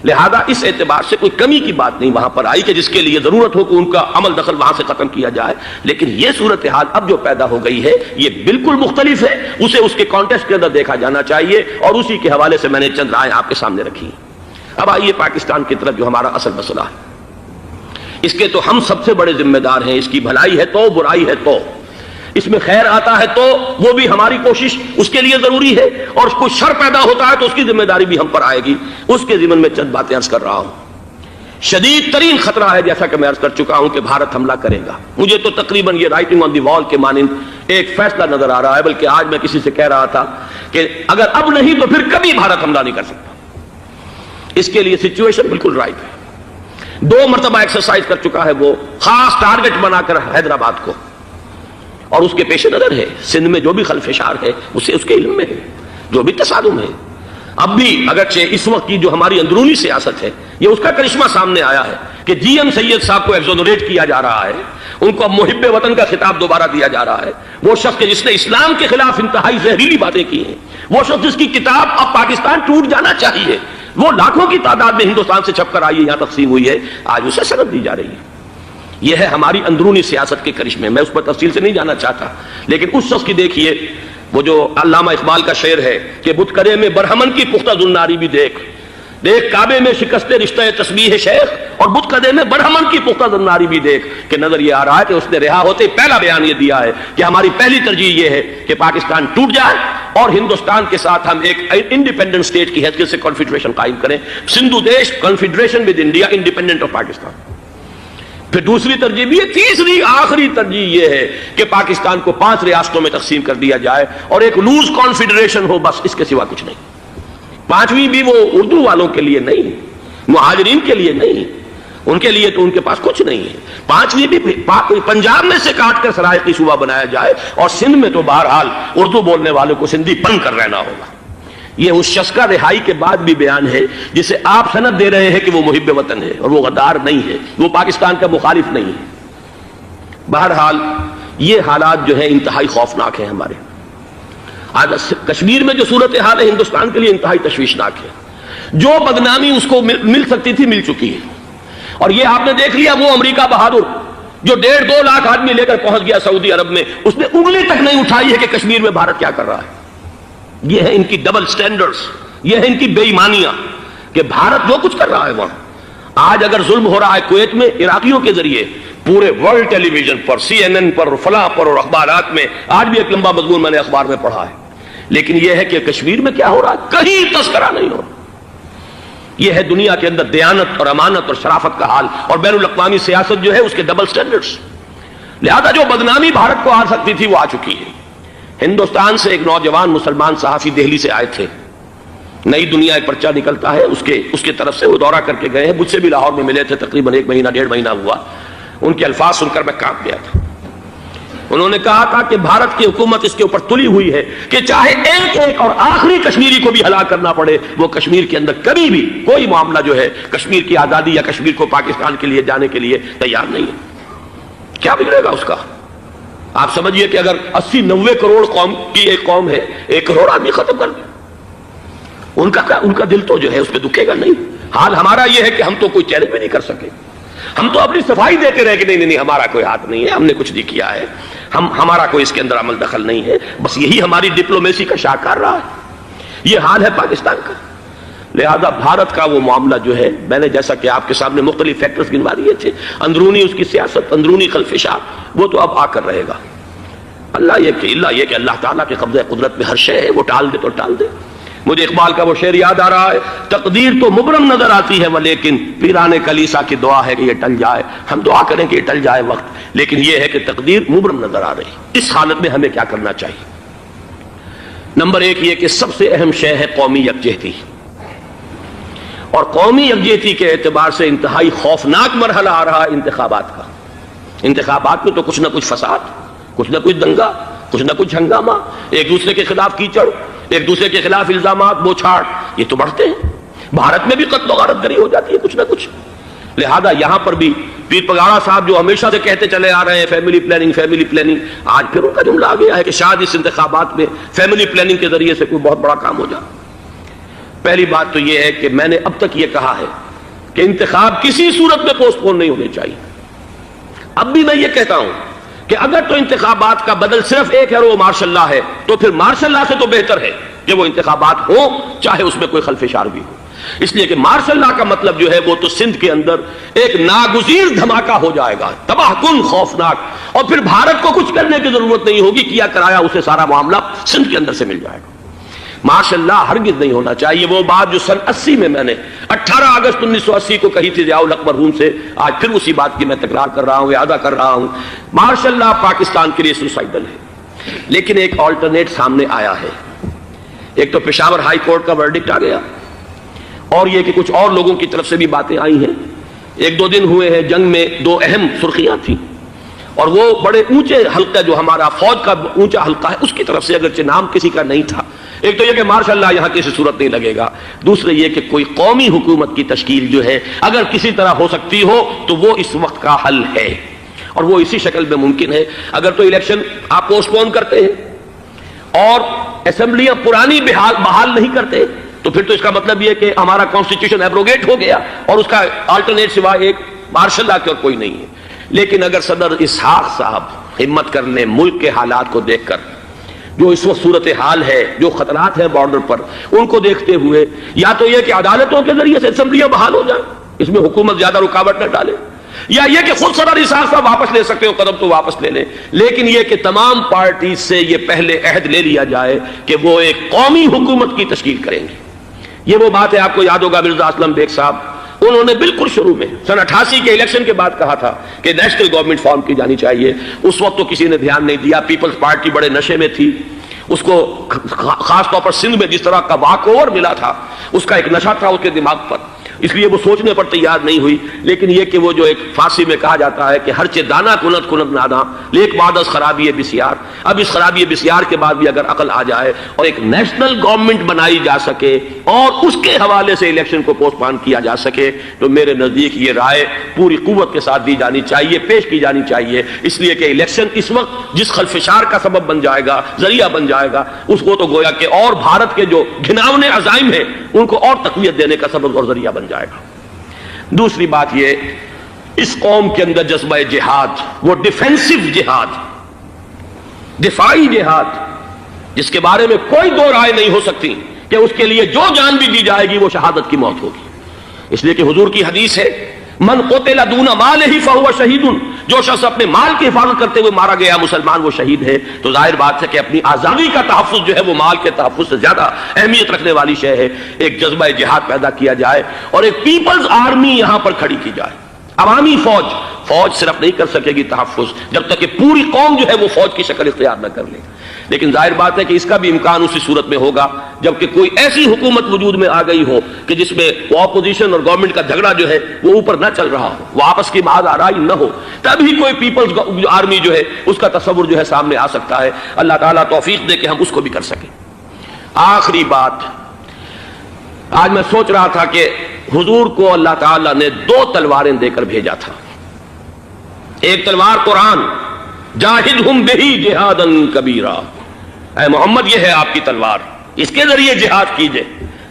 لہذا اس اعتبار سے کوئی کمی کی بات نہیں وہاں پر آئی کہ جس کے لیے ضرورت ہو کہ ان کا عمل دخل وہاں سے ختم کیا جائے، لیکن یہ صورتحال اب جو پیدا ہو گئی ہے یہ بالکل مختلف ہے، اسے اس کے کانٹیکسٹ کے اندر دیکھا جانا چاہیے، اور اسی کے حوالے سے میں نے چند رائے آپ کے سامنے رکھی۔ اب آئیے پاکستان کی طرف، جو ہمارا اصل مسئلہ ہے، اس کے تو ہم سب سے بڑے ذمہ دار ہیں، اس کی بھلائی ہے تو، برائی ہے تو، اس میں خیر آتا ہے تو وہ بھی ہماری کوشش اس کے لیے ضروری ہے، اور کوئی شر پیدا ہوتا ہے تو اس کی ذمہ داری بھی ہم پر آئے گی۔ اس کے ضمن میں چند باتیں عرض کر رہا ہوں۔ شدید ترین خطرہ ہے، جیسا کہ میں عرض کر چکا ہوں، کہ بھارت حملہ کرے گا۔ مجھے تو تقریباً یہ رائٹنگ آن دی وال کے مانند ایک فیصلہ نظر آ رہا ہے، بلکہ آج میں کسی سے کہہ رہا تھا کہ اگر اب نہیں تو پھر کبھی بھارت حملہ نہیں کر سکتا۔ اس کے لیے سچویشن بالکل رائٹ ہے۔ 2 مرتبہ ایکسرسائز کر چکا ہے وہ، خاص ٹارگٹ بنا کر حیدرآباد کو، اور اس کے پیش نظر ہے سندھ میں جو بھی خلفشار ہے اسے اس کے علم میں ہے، جو بھی تصادم ہے۔ اب بھی اگرچہ اس وقت کی جو ہماری اندرونی سیاست ہے یہ اس کا کرشمہ سامنے آیا ہے کہ جی ایم سید صاحب کو ایگزونریٹ کیا جا رہا ہے، ان کو اب محب وطن کا خطاب دوبارہ دیا جا رہا ہے۔ وہ شخص جس نے اسلام کے خلاف انتہائی زہریلی باتیں کی ہیں، وہ شخص جس کی کتاب اب پاکستان ٹوٹ جانا چاہیے، وہ لاکھوں کی تعداد میں ہندوستان سے چھپ کر آئی ہے، یہاں تقسیم ہوئی ہے، آج اسے سند دی جا رہی ہے۔ یہ ہے ہماری اندرونی سیاست کے کرشمے، میں اس پر تفصیل سے نہیں جانا چاہتا، لیکن اس شخص کی دیکھیے، وہ جو علامہ اقبال کا شعر ہے کہ بتکرے میں برہمن کی پختہ زناری بھی دیکھ، دیکھ کعبے میں شکست رشتہ تسبیح شیخ، اور بتکدے میں برہمن کی پختہ زناری بھی دیکھ، کہ نظر یہ آ رہا ہے کہ اس نے رہا ہوتے پہلا بیان یہ دیا ہے کہ ہماری پہلی ترجیح یہ ہے کہ پاکستان ٹوٹ جائے اور ہندوستان کے ساتھ ہم ایک انڈیپینڈنٹ اسٹیٹ کی حیثیت سے کانفیڈریشن قائم کریں، سندھو دیش confederation with India independent of Pakistan. پھر دوسری ترجیح بھی ہے، تیسری آخری ترجیح یہ ہے کہ پاکستان کو 5 ریاستوں میں تقسیم کر دیا جائے اور ایک لوز کانفیڈریشن ہو، بس اس کے سوا کچھ نہیں۔ 5ویں بھی وہ اردو والوں کے لیے نہیں، مہاجرین کے لیے نہیں، ان کے لیے تو ان کے پاس کچھ نہیں ہے۔ 5ویں بھی پنجاب میں سے کاٹ کر سرائیکی صوبہ بنایا جائے، اور سندھ میں تو بہرحال اردو بولنے والوں کو سندھی بن کر رہنا ہوگا۔ یہ اس شخص کا رہائی کے بعد بھی بیان ہے جسے آپ سند دے رہے ہیں کہ وہ محب وطن ہے، اور وہ غدار نہیں ہے، وہ پاکستان کا مخالف نہیں ہے۔ بہرحال یہ حالات جو ہیں انتہائی خوفناک ہیں ہمارے۔ آج کشمیر میں جو صورتحال ہے ہندوستان کے لیے انتہائی تشویشناک ہے۔ جو بدنامی اس کو مل سکتی تھی مل چکی ہے، اور یہ آپ نے دیکھ لیا وہ امریکہ بہادر جو 1.5-2 لاکھ آدمی لے کر پہنچ گیا سعودی عرب میں، اس نے انگلی تک نہیں اٹھائی ہے کہ کشمیر میں بھارت کیا کر رہا ہے۔ یہ ہے ان کی ڈبل سٹینڈرڈز، یہ ہے ان کی بے ایمانیاں کہ بھارت جو کچھ کر رہا ہے وہاں۔ آج اگر ظلم ہو رہا ہے کویت میں عراقیوں کے ذریعے، پورے ورلڈ ٹیلی ویژن پر، CNN پر، فلاں پر، اور اخبارات میں، آج بھی ایک لمبا مضمون میں نے اخبار میں پڑھا ہے، لیکن یہ ہے کہ کشمیر میں کیا ہو رہا ہے کہیں تذکرہ نہیں ہو رہا۔ یہ ہے دنیا کے اندر دیانت اور امانت اور شرافت کا حال، اور بین الاقوامی سیاست جو ہے اس کے ڈبل سٹینڈرڈز۔ لہذا جو بدنامی بھارت کو آ سکتی تھی وہ آ چکی ہے۔ ہندوستان سے ایک نوجوان مسلمان صحافی دہلی سے آئے تھے، نئی دنیا ایک پرچہ نکلتا ہے اس کے طرف سے وہ دورہ کر کے گئے ہیں، مجھ سے بھی لاہور میں ملے تھے، تقریباً 1 مہینہ 1.5 مہینہ ہوا۔ ان کے الفاظ سن کر میں کانپ گیا تھا۔ انہوں نے کہا تھا کہ بھارت کی حکومت اس کے اوپر تلی ہوئی ہے کہ چاہے ایک اور آخری کشمیری کو بھی ہلاک کرنا پڑے، وہ کشمیر کے اندر کبھی بھی کوئی معاملہ جو ہے کشمیر کی آزادی یا کشمیر کو پاکستان کے لیے جانے کے لیے تیار نہیں ہے۔ کیا بگڑے گا اس کا؟ آپ سمجھیے کہ اگر 80-90 کروڑ قوم کی ایک قوم ہے، 1 کروڑ آدمی ختم کر دیں، ان کا دل تو جو ہے اس پہ دکھے گا نہیں۔ حال ہمارا یہ ہے کہ ہم تو کوئی چیلنج بھی نہیں کر سکے، ہم تو اپنی صفائی دیتے رہے کہ نہیں ہمارا کوئی ہاتھ نہیں ہے، ہم نے کچھ نہیں کیا ہے، ہمارا کوئی اس کے اندر عمل دخل نہیں ہے۔ بس یہی ہماری ڈپلومیسی کا شاہکار رہا ہے۔ یہ حال ہے پاکستان کا۔ لہذا بھارت کا وہ معاملہ جو ہے، میں نے جیسا کہ آپ کے سامنے مختلف فیکٹرز گنوا دیے تھے، اندرونی اس کی سیاست، اندرونی خلفشات، وہ تو اب آ کر رہے گا۔ اللہ یہ کہ اللہ تعالیٰ کے قبضہ قدرت میں ہر شے ہے، وہ ٹال دے تو ٹال دے۔ مجھے اقبال کا وہ شعر یاد آ رہا ہے، تقدیر تو مبرم نظر آتی ہے ولیکن پیران کلیسا کی دعا ہے کہ یہ ٹل جائے۔ ہم دعا کریں کہ یہ ٹل جائے وقت، لیکن یہ ہے کہ تقدیر مبرم نظر آ رہی۔ اس حالت میں ہمیں کیا کرنا چاہیے؟ نمبر 1 یہ کہ سب سے اہم شے ہے قومی یکجہتی، اور قومی یکجہتی کے اعتبار سے انتہائی خوفناک مرحلہ آ رہا ہے انتخابات کا۔ انتخابات میں تو کچھ نہ کچھ فساد، کچھ نہ کچھ دنگا، کچھ نہ کچھ ہنگامہ، ایک دوسرے کے خلاف کیچڑ، ایک دوسرے کے خلاف الزامات، بوچھاڑ، یہ تو بڑھتے ہیں۔ بھارت میں بھی قتل و غارت گری ہو جاتی ہے کچھ نہ کچھ۔ لہذا یہاں پر بھی پیر پگاڑا صاحب جو ہمیشہ سے کہتے چلے آ رہے ہیں فیملی پلاننگ، آج پھر ان کا جملہ آ گیا ہے کہ شاید اس انتخابات میں فیملی پلاننگ کے ذریعے سے کوئی بہت بڑا کام ہو جائے۔ پہلی بات تو یہ ہے کہ میں نے اب تک یہ کہا ہے کہ انتخاب کسی صورت میں پوسٹ پون نہیں ہونے چاہیے۔ اب بھی میں یہ کہتا ہوں کہ اگر تو انتخابات کا بدل صرف ایک ہے اور وہ مارشل لا ہے، تو پھر مارشل لا سے تو بہتر ہے کہ وہ انتخابات ہوں چاہے اس میں کوئی خلفشار بھی ہو۔ اس لیے کہ مارشل لا کا مطلب جو ہے وہ تو سندھ کے اندر ایک ناگزیر دھماکہ ہو جائے گا، تباہ کن، خوفناک، اور پھر بھارت کو کچھ کرنے کی ضرورت نہیں ہوگی، کیا کرایا اسے سارا معاملہ سندھ کے اندر سے مل جائے گا۔ ماشاء اللہ ہرگز نہیں ہونا چاہیے۔ وہ بات جو سن 80 میں نے 18 اگست 1980 کو کہی تھی ضیاء الحق مرحوم سے، آج پھر اسی بات کی میں تکرار کر رہا ہوں، اعادہ کر رہا ہوں۔ ماشاء اللہ پاکستان کے لیے سوسائڈل ہے، لیکن ایک آلٹرنیٹ سامنے آیا ہے۔ ایک تو پشاور ہائی کورٹ کا ورڈکٹ آ گیا، اور یہ کہ کچھ اور لوگوں کی طرف سے بھی باتیں آئی ہیں۔ 1-2 دن ہوئے ہیں، جنگ میں 2 اہم سرخیاں تھیں، اور وہ بڑے اونچے حلقہ جو ہمارا فوج کا اونچا حلقہ ہے اس کی طرف سے، اگرچہ نام کسی کا نہیں تھا۔ ایک تو یہ کہ ماشاءاللہ یہاں کسی صورت نہیں لگے گا، دوسرے یہ کہ کوئی قومی حکومت کی تشکیل جو ہے اگر کسی طرح ہو سکتی ہو تو وہ اس وقت کا حل ہے، اور وہ اسی شکل میں ممکن ہے۔ اگر تو الیکشن آپ پوسٹ پون کرتے ہیں اور اسمبلیاں پرانی بحال نہیں کرتے، تو پھر تو اس کا مطلب یہ کہ ہمارا کانسٹیٹیوشن ایبروگیٹ ہو گیا، اور اس کا آلٹرنیٹ سوائے ایک مارشل لا کے اور کوئی نہیں ہے۔ لیکن اگر صدر اسحاق صاحب ہمت کر لیں ملک کے حالات کو دیکھ کر، جو اس وقت صورتحال ہے، جو خطرات ہیں بارڈر پر، ان کو دیکھتے ہوئے یا تو یہ کہ عدالتوں کے ذریعے سے اسمبلیاں بحال ہو جائیں، اس میں حکومت زیادہ رکاوٹ نہ ڈالے، یا یہ کہ خود صدر اسحاق صاحب واپس لے سکتے ہو قدم تو واپس لے لیں، لیکن یہ کہ تمام پارٹی سے یہ پہلے عہد لے لیا جائے کہ وہ ایک قومی حکومت کی تشکیل کریں گے۔ یہ وہ بات ہے، آپ کو یاد ہوگا مرزا اسلم بیگ صاحب، انہوں نے بالکل شروع میں سن 88 کے الیکشن کے بعد کہا تھا کہ نیشنل گورنمنٹ فارم کی جانی چاہیے۔ اس وقت تو کسی نے دھیان نہیں دیا، پیپلز پارٹی بڑے نشے میں تھی، اس کو خاص طور پر سندھ میں جس طرح کا واک اوور ملا تھا، اس کا ایک نشہ تھا اس کے دماغ پر، اس لیے وہ سوچنے پر تیار نہیں ہوئی۔ لیکن یہ کہ وہ جو ایک فارسی میں کہا جاتا ہے کہ ہر چے دانا کنت کنت نادا لیک بعد از خرابی بسیار، اب اس خرابی بسیار کے بعد بھی اگر عقل آ جائے اور ایک نیشنل گورنمنٹ بنائی جا سکے اور اس کے حوالے سے الیکشن کو پوسٹ پون کیا جا سکے، تو میرے نزدیک یہ رائے پوری قوت کے ساتھ دی جانی چاہیے، پیش کی جانی چاہیے، اس لیے کہ الیکشن اس وقت جس خلفشار کا سبب بن جائے گا، ذریعہ بن جائے گا، اس کو تو گویا کہ اور بھارت کے جو گھناونے عزائم ہیں ان کو اور تقویت دینے کا سبب اور ذریعہ بن جائے گا۔ دوسری بات یہ، اس قوم کے اندر جذبہ جہاد، وہ ڈیفینسو جہاد، دفاعی جہاد، جس کے بارے میں کوئی دو رائے نہیں ہو سکتی کہ اس کے لیے جو جان بھی دی جائے گی وہ شہادت کی موت ہوگی۔ اس لیے کہ حضور کی حدیث ہے، من قتل دون مالہ فہو شہید، جو شخص اپنے مال کی حفاظت کرتے ہوئے مارا گیا مسلمان وہ شہید ہے۔ تو ظاہر بات ہے کہ اپنی آزادی کا تحفظ جو ہے وہ مال کے تحفظ سے زیادہ اہمیت رکھنے والی شے ہے۔ ایک جذبہ جہاد پیدا کیا جائے اور ایک پیپلز آرمی یہاں پر کھڑی کی جائے، عوامی فوج صرف نہیں کر سکے گی تحفظ جب تک کہ پوری قوم جو ہے وہ فوج کی شکل اختیار نہ کر لے۔ لیکن ظاہر بات ہے کہ اس کا بھی امکان اسی صورت میں ہوگا جبکہ کوئی ایسی حکومت وجود میں آ گئی ہو کہ جس میں وہ اپوزیشن اور گورنمنٹ کا جھگڑا جو ہے وہ اوپر نہ چل رہا ہو، وہ آپس کی محض آرائی نہ ہو، تبھی کوئی پیپلز آرمی جو ہے اس کا تصور جو ہے سامنے آ سکتا ہے۔ اللہ تعالیٰ توفیق دے کہ ہم اس کو بھی کر سکیں۔ آخری بات، آج میں سوچ رہا تھا کہ حضور کو اللہ تعالیٰ نے 2 تلواریں دے کر بھیجا تھا۔ ایک تلوار قرآن، جاہدہم بہی جہادا کبیرا، اے محمد یہ ہے آپ کی تلوار، اس کے ذریعے جہاد کیجئے،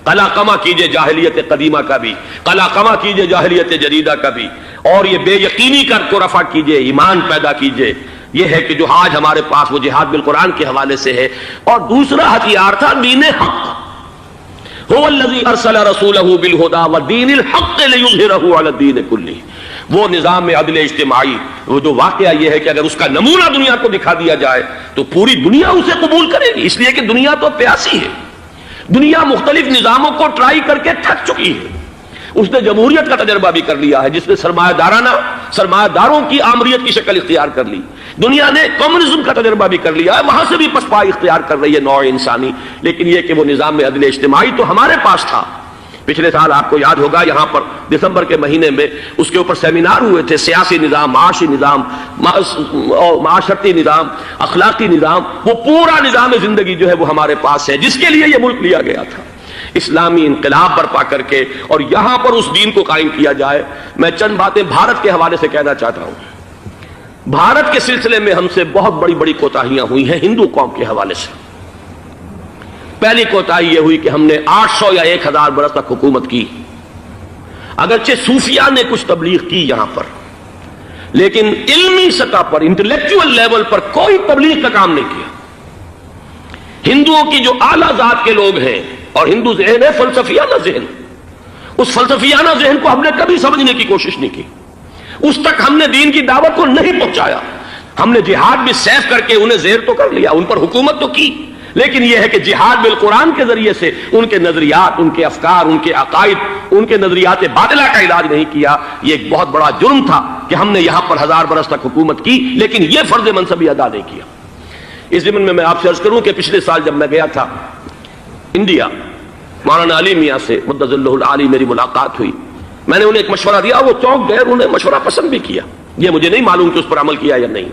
قلع قمع کیجئے جاہلیت قدیمہ کا بھی، قلع قمع کیجئے جاہلیت جدیدہ کا بھی، اور یہ بے یقینی کو رفع کیجئے، ایمان پیدا کیجئے۔ یہ ہے کہ جو آج ہمارے پاس وہ جہاد بالقرآن کے حوالے سے ہے۔ اور دوسرا ہتھیار تھا دین حق، هو الذی ارسل رسولہ بالہدی ودین الحق لیظہرہ علی الدین کلہ۔ وہ نظام عدل اجتماعی، وہ جو واقعہ یہ ہے کہ اگر اس کا نمونہ دنیا کو دکھا دیا جائے تو پوری دنیا اسے قبول کرے گی، اس لیے کہ دنیا تو پیاسی ہے، دنیا مختلف نظاموں کو ٹرائی کر کے تھک چکی ہے۔ اس نے جمہوریت کا تجربہ بھی کر لیا ہے جس نے سرمایہ داروں کی آمریت کی شکل اختیار کر لی، دنیا نے کمیونزم کا تجربہ بھی کر لیا ہے، وہاں سے بھی پسپائی اختیار کر رہی ہے نوع انسانی۔ لیکن یہ کہ وہ نظام عدل اجتماعی تو ہمارے پاس تھا۔ پچھلے سال آپ کو یاد ہوگا یہاں پر دسمبر کے مہینے میں اس کے اوپر سیمینار ہوئے تھے، سیاسی نظام، معاشی نظام، معاشرتی نظام، اخلاقی نظام، وہ پورا نظام زندگی جو ہے وہ ہمارے پاس ہے جس کے لیے یہ ملک لیا گیا تھا، اسلامی انقلاب برپا کر کے، اور یہاں پر اس دین کو قائم کیا جائے۔ میں چند باتیں بھارت کے حوالے سے کہنا چاہتا ہوں۔ بھارت کے سلسلے میں ہم سے بہت بڑی بڑی کوتاہیاں ہوئی ہیں ہندو قوم کے حوالے سے۔ پہلی کوتاہی یہ ہوئی کہ ہم نے 800 یا 1000 برس تک حکومت کی، اگرچہ صوفیاء نے کچھ تبلیغ کی یہاں پر، لیکن علمی سطح پر، انٹلیکچوئل لیول پر کوئی تبلیغ کا کام نہیں کیا۔ ہندوؤں کی جو اعلیٰ ذات کے لوگ ہیں، اور ہندو ذہن ہے فلسفیانہ ذہن، اس فلسفیانہ ذہن کو ہم نے کبھی سمجھنے کی کوشش نہیں کی، اس تک ہم نے دین کی دعوت کو نہیں پہنچایا۔ ہم نے جہاد بھی سیف کر کے انہیں زیر تو کر لیا، ان پر حکومت تو کی، لیکن یہ ہے کہ جہاد بالقرآن کے ذریعے سے ان کے نظریات، ان کے افکار، ان کے عقائد، ان کے نظریات باطلہ کا علاج نہیں کیا۔ یہ ایک بہت بڑا جرم تھا کہ ہم نے یہاں پر 1000 برس تک حکومت کی لیکن یہ فرض منصبی ادا نہیں کیا۔ اس ضمن میں آپ سے عرض کروں کہ پچھلے سال جب میں گیا تھا انڈیا، مولانا علی میاں سے مدظ اللہ العالی میری ملاقات ہوئی، میں نے انہیں ایک مشورہ دیا، وہ چونک گئے، انہیں مشورہ پسند بھی کیا، یہ مجھے نہیں معلوم کہ اس پر عمل کیا یا نہیں۔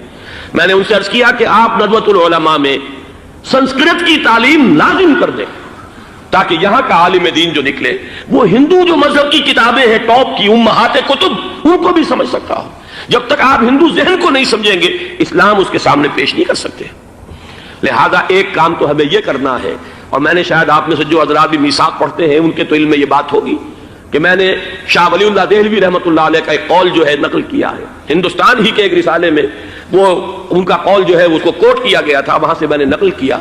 میں نے ان سے عرض کیا کہ آپ ندوۃ العلماء میں سنسکرت کی تعلیم لازم کر دیں تاکہ یہاں کا عالم دین جو نکلے وہ ہندو جو مذہب کی کتابیں ہیں ٹاپ کی امہات کتب ان کو بھی سمجھ سکتا ہو۔ جب تک آپ ہندو ذہن کو نہیں سمجھیں گے اسلام اس کے سامنے پیش نہیں کر سکتے۔ لہذا ایک کام تو ہمیں یہ کرنا ہے، اور میں نے شاید آپ میں سے جو حضرات بھی میثاق پڑھتے ہیں ان کے تو علم میں یہ بات ہوگی کہ میں نے شاہ ولی اللہ دہلوی رحمۃ اللہ علیہ کا ایک قول جو ہے نقل کیا ہے، ہندوستان ہی کے ایک رسالے میں وہ ان کا قول جو ہے اس کو کوٹ کیا گیا تھا، وہاں سے میں نے نقل کیا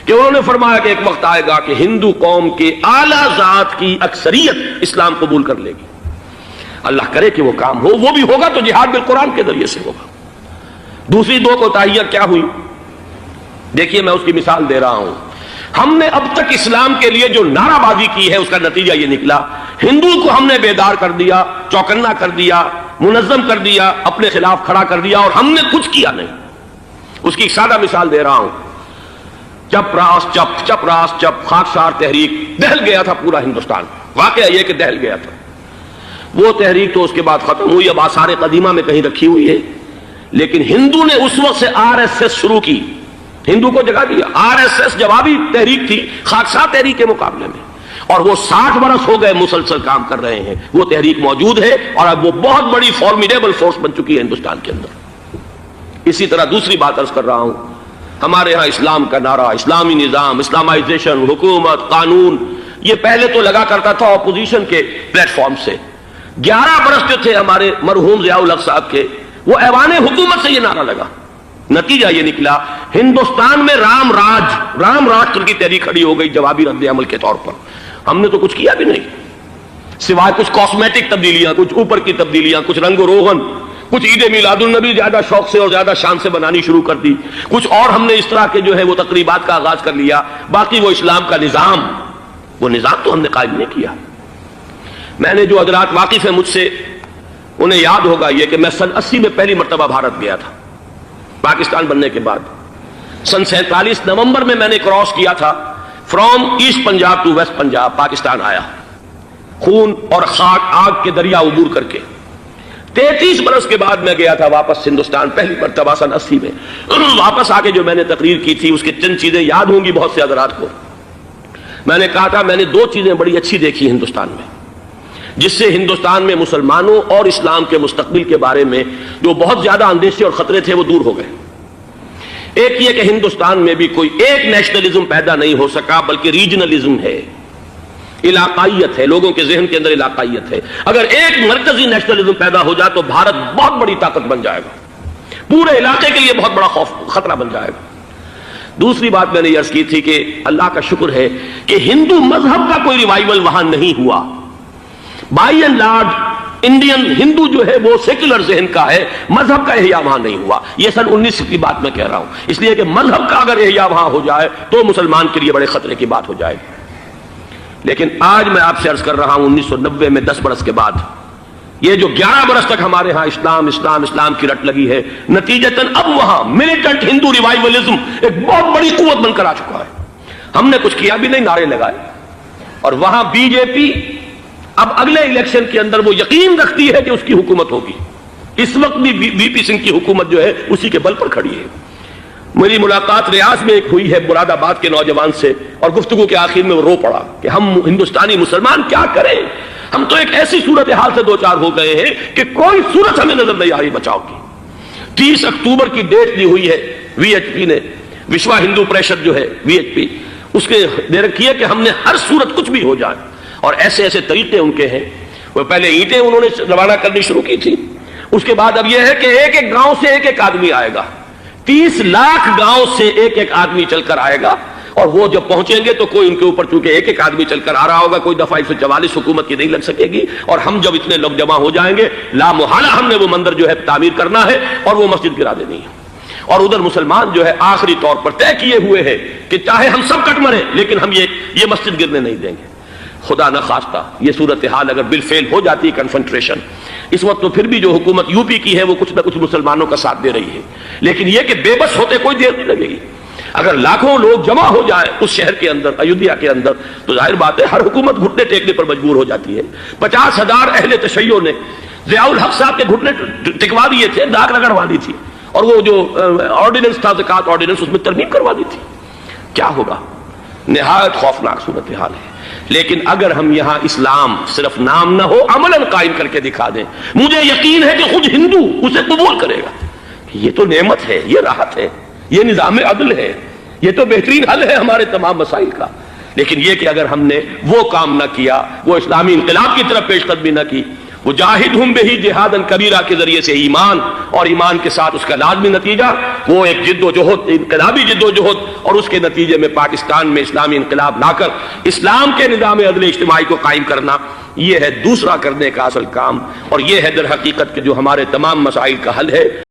کہ انہوں نے فرمایا کہ ایک وقت آئے گا کہ ہندو قوم کے اعلیٰ ذات کی اکثریت اسلام قبول کر لے گی، اللہ کرے کہ وہ کام ہو، وہ بھی ہوگا تو جہاد بالقرآن کے ذریعے سے ہوگا۔ دوسری دو کوتاہیاں کیا ہوئی؟ دیکھیے میں اس کی مثال دے رہا ہوں۔ ہم نے اب تک اسلام کے لیے جو نعرہ بازی کی ہے اس کا نتیجہ یہ نکلا، ہندو کو ہم نے بیدار کر دیا، چوکنا کر دیا، منظم کر دیا، اپنے خلاف کھڑا کر دیا، اور ہم نے کچھ کیا نہیں۔ اس کی ایک سادہ مثال دے رہا ہوں۔ چپ راس چپ، چپ راس چپ، خاکسار تحریک، دہل گیا تھا پورا ہندوستان۔ واقعہ یہ کہ دہل گیا تھا وہ تحریک، تو اس کے بعد ختم ہوئی، اب آثار قدیمہ میں کہیں رکھی ہوئی ہے، لیکن ہندو نے اس وقت سے RSS شروع کی، ہندو کو جگہ دیا۔ RSS جوابی تحریک تھی خاکسار تحریک کے مقابلے میں، اور وہ 60 برس ہو گئے مسلسل کام کر رہے ہیں، وہ تحریک موجود ہے، اور اب وہ بہت بڑی فارمیڈیبل فورس بن چکی ہے ہندوستان کے اندر۔ اسی طرح دوسری بات عرض کر رہا ہوں، ہمارے ہاں اسلام کا نعرہ، اسلامی نظام، اسلامائزیشن، حکومت، قانون، یہ پہلے تو لگا کرتا تھا اپوزیشن کے پلیٹ فارم سے۔ 11 برس جو تھے ہمارے مرحوم ضیاء الحق صاحب کے، وہ ایوان حکومت سے یہ نعرہ لگا۔ نتیجہ یہ نکلا ہندوستان میں رام راشٹر کی تحریک کھڑی ہو گئی جوابی رد عمل کے طور پر۔ ہم نے تو کچھ کیا بھی نہیں، سوائے کچھ کاسمیٹک تبدیلیاں، کچھ اوپر کی تبدیلیاں، کچھ رنگ و روغن، کچھ عید میلاد النبی زیادہ شوق سے اور زیادہ شان سے بنانی شروع کر دی، کچھ اور ہم نے اس طرح کے جو ہے وہ تقریبات کا آغاز کر لیا۔ باقی وہ اسلام کا نظام، وہ نظام تو ہم نے قائم نہیں کیا۔ میں نے جو حضرات واقف ہیں مجھ سے، انہیں یاد ہوگا یہ کہ میں سن 80 میں پہلی مرتبہ بھارت گیا تھا، پاکستان بننے کے بعد۔ سن 47 نومبر میں نے کراس کیا تھا، from east Punjab to west Punjab, Pakistan آیا، خون اور خاک آگ کے دریا عبور کر کے۔ 33 برس کے بعد میں گیا تھا واپس ہندوستان، پہلی مرتبہ سن 80 میں۔ واپس آ کے جو میں نے تقریر کی تھی اس کے چند چیزیں یاد ہوں گی بہت سے حضرات کو۔ میں نے کہا تھا میں نے 2 چیزیں بڑی اچھی دیکھی ہندوستان میں، جس سے ہندوستان میں مسلمانوں اور اسلام کے مستقبل کے بارے میں جو بہت زیادہ اندیشے اور خطرے تھے وہ دور ہو گئے۔ ایک یہ کہ ہندوستان میں بھی کوئی ایک نیشنلزم پیدا نہیں ہو سکا، بلکہ ریجنلزم ہے، علاقائیت ہے، لوگوں کے ذہن کے اندر علاقائیت ہے۔ اگر ایک مرکزی نیشنلزم پیدا ہو جائے تو بھارت بہت بڑی طاقت بن جائے گا، پورے علاقے کے لیے بہت بڑا خطرہ بن جائے گا۔ دوسری بات میں نے یہ عرض کی تھی کہ اللہ کا شکر ہے کہ ہندو مذہب کا کوئی ریوائول وہاں نہیں ہوا۔ بائی اینڈ لارج انڈین ہندو جو ہے وہ سیکولر ذہن کا ہے، مذہب کا احیاء وہاں نہیں ہوا۔ یہ سن 19 کی بات میں کہہ رہا ہوں، اس لیے کہ مذہب کا اگر احیاء وہاں ہو جائے تو مسلمان کے لیے بڑے خطرے کی بات ہو جائے گی۔ لیکن آج میں آپ سے عرض کر رہا ہوں 1990 میں 10 برس کے بعد، یہ جو 11 برس تک ہمارے ہاں اسلام کی رٹ لگی ہے، نتیجتاً اب وہاں ملیٹنٹ ہندو ریوائولزم ایک بہت بڑی قوت بن کر آ چکا ہے۔ ہم نے کچھ کیا بھی نہیں، نعرے لگائے، اور وہاں بی جے پی اب اگلے الیکشن کے اندر وہ یقین رکھتی ہے کہ اس کی حکومت ہوگی۔ اس وقت بھی وی پی سنگھ کی حکومت جو ہے اسی کے بل پر کھڑی ہے۔ میری ملاقات ریاض میں ایک ہوئی ہے مراد آباد کے نوجوان سے، اور گفتگو کے آخر میں وہ رو پڑا کہ ہم ہندوستانی مسلمان کیا کریں، ہم تو ایک ایسی صورتحال سے دوچار ہو گئے ہیں کہ کوئی صورت ہمیں نظر نہیں آ رہی بچاؤ کی۔ 30 اکتوبر کی ڈیٹ دی ہوئی ہے وی ایچ پی نے، وشوا ہندو پریشد جو ہے وی ایچ پی، اس کے دے رکھی ہے کہ ہم نے ہر صورت کچھ بھی ہو جائے، اور ایسے ایسے طریقے ان کے ہیں۔ وہ پہلے اینٹیں انہوں نے روانہ کرنی شروع کی تھی، اس کے بعد اب یہ ہے کہ ایک ایک گاؤں سے ایک ایک آدمی آئے گا، 30 لاکھ گاؤں سے ایک ایک آدمی چل کر آئے گا، اور وہ جب پہنچیں گے تو کوئی ان کے اوپر چونکہ ایک ایک آدمی چل کر آ رہا ہوگا، کوئی دفعہ 144 حکومت کی نہیں لگ سکے گی، اور ہم جب اتنے لوگ جمع ہو جائیں گے لا محالہ ہم نے وہ مندر جو ہے تعمیر کرنا ہے اور وہ مسجد گرا دینی ہے۔ اور ادھر مسلمان جو ہے آخری طور پر طے کیے ہوئے ہیں کہ چاہے ہم سب کٹ مریں لیکن ہم یہ مسجد گرنے نہیں دیں گے۔ خدا نہ خواستہ یہ صورتحال اگر بالفعل ہو جاتی ہے کنفنٹریشن، اس وقت تو پھر بھی جو حکومت یو پی کی ہے وہ کچھ نہ کچھ مسلمانوں کا ساتھ دے رہی ہے، لیکن یہ کہ بے بس ہوتے کوئی دیر نہیں لگے گی۔ اگر لاکھوں لوگ جمع ہو جائیں اس شہر کے اندر، ایودھیا کے اندر، تو ظاہر بات ہے ہر حکومت گھٹنے ٹیکنے پر مجبور ہو جاتی ہے۔ 50,000 اہل تشیع نے ضیاء الحق صاحب کے گھٹنے ٹکوا دیے تھے، داغ رگڑوا دی تھی، اور وہ جو آرڈیننس تھا زکوٰۃ آرڈیننس اس میں ترمیم کروا دی تھی۔ کیا ہوگا؟ نہایت خوفناک صورتحال ہے۔ لیکن اگر ہم یہاں اسلام صرف نام نہ ہو عملاً قائم کر کے دکھا دیں، مجھے یقین ہے کہ خود ہندو اسے قبول کرے گا۔ یہ تو نعمت ہے، یہ راحت ہے، یہ نظام عدل ہے، یہ تو بہترین حل ہے ہمارے تمام مسائل کا۔ لیکن یہ کہ اگر ہم نے وہ کام نہ کیا، وہ اسلامی انقلاب کی طرف پیش قدمی نہ کی، وجاہدہم بہ جہادا کبیرہ کے ذریعے سے ایمان، اور ایمان کے ساتھ اس کا لازمی نتیجہ وہ ایک جد و جہد، انقلابی جد و جہد، اور اس کے نتیجے میں پاکستان میں اسلامی انقلاب لا کر اسلام کے نظام عدل اجتماعی کو قائم کرنا، یہ ہے دوسرا کرنے کا اصل کام، اور یہ ہے در حقیقت کہ جو ہمارے تمام مسائل کا حل ہے۔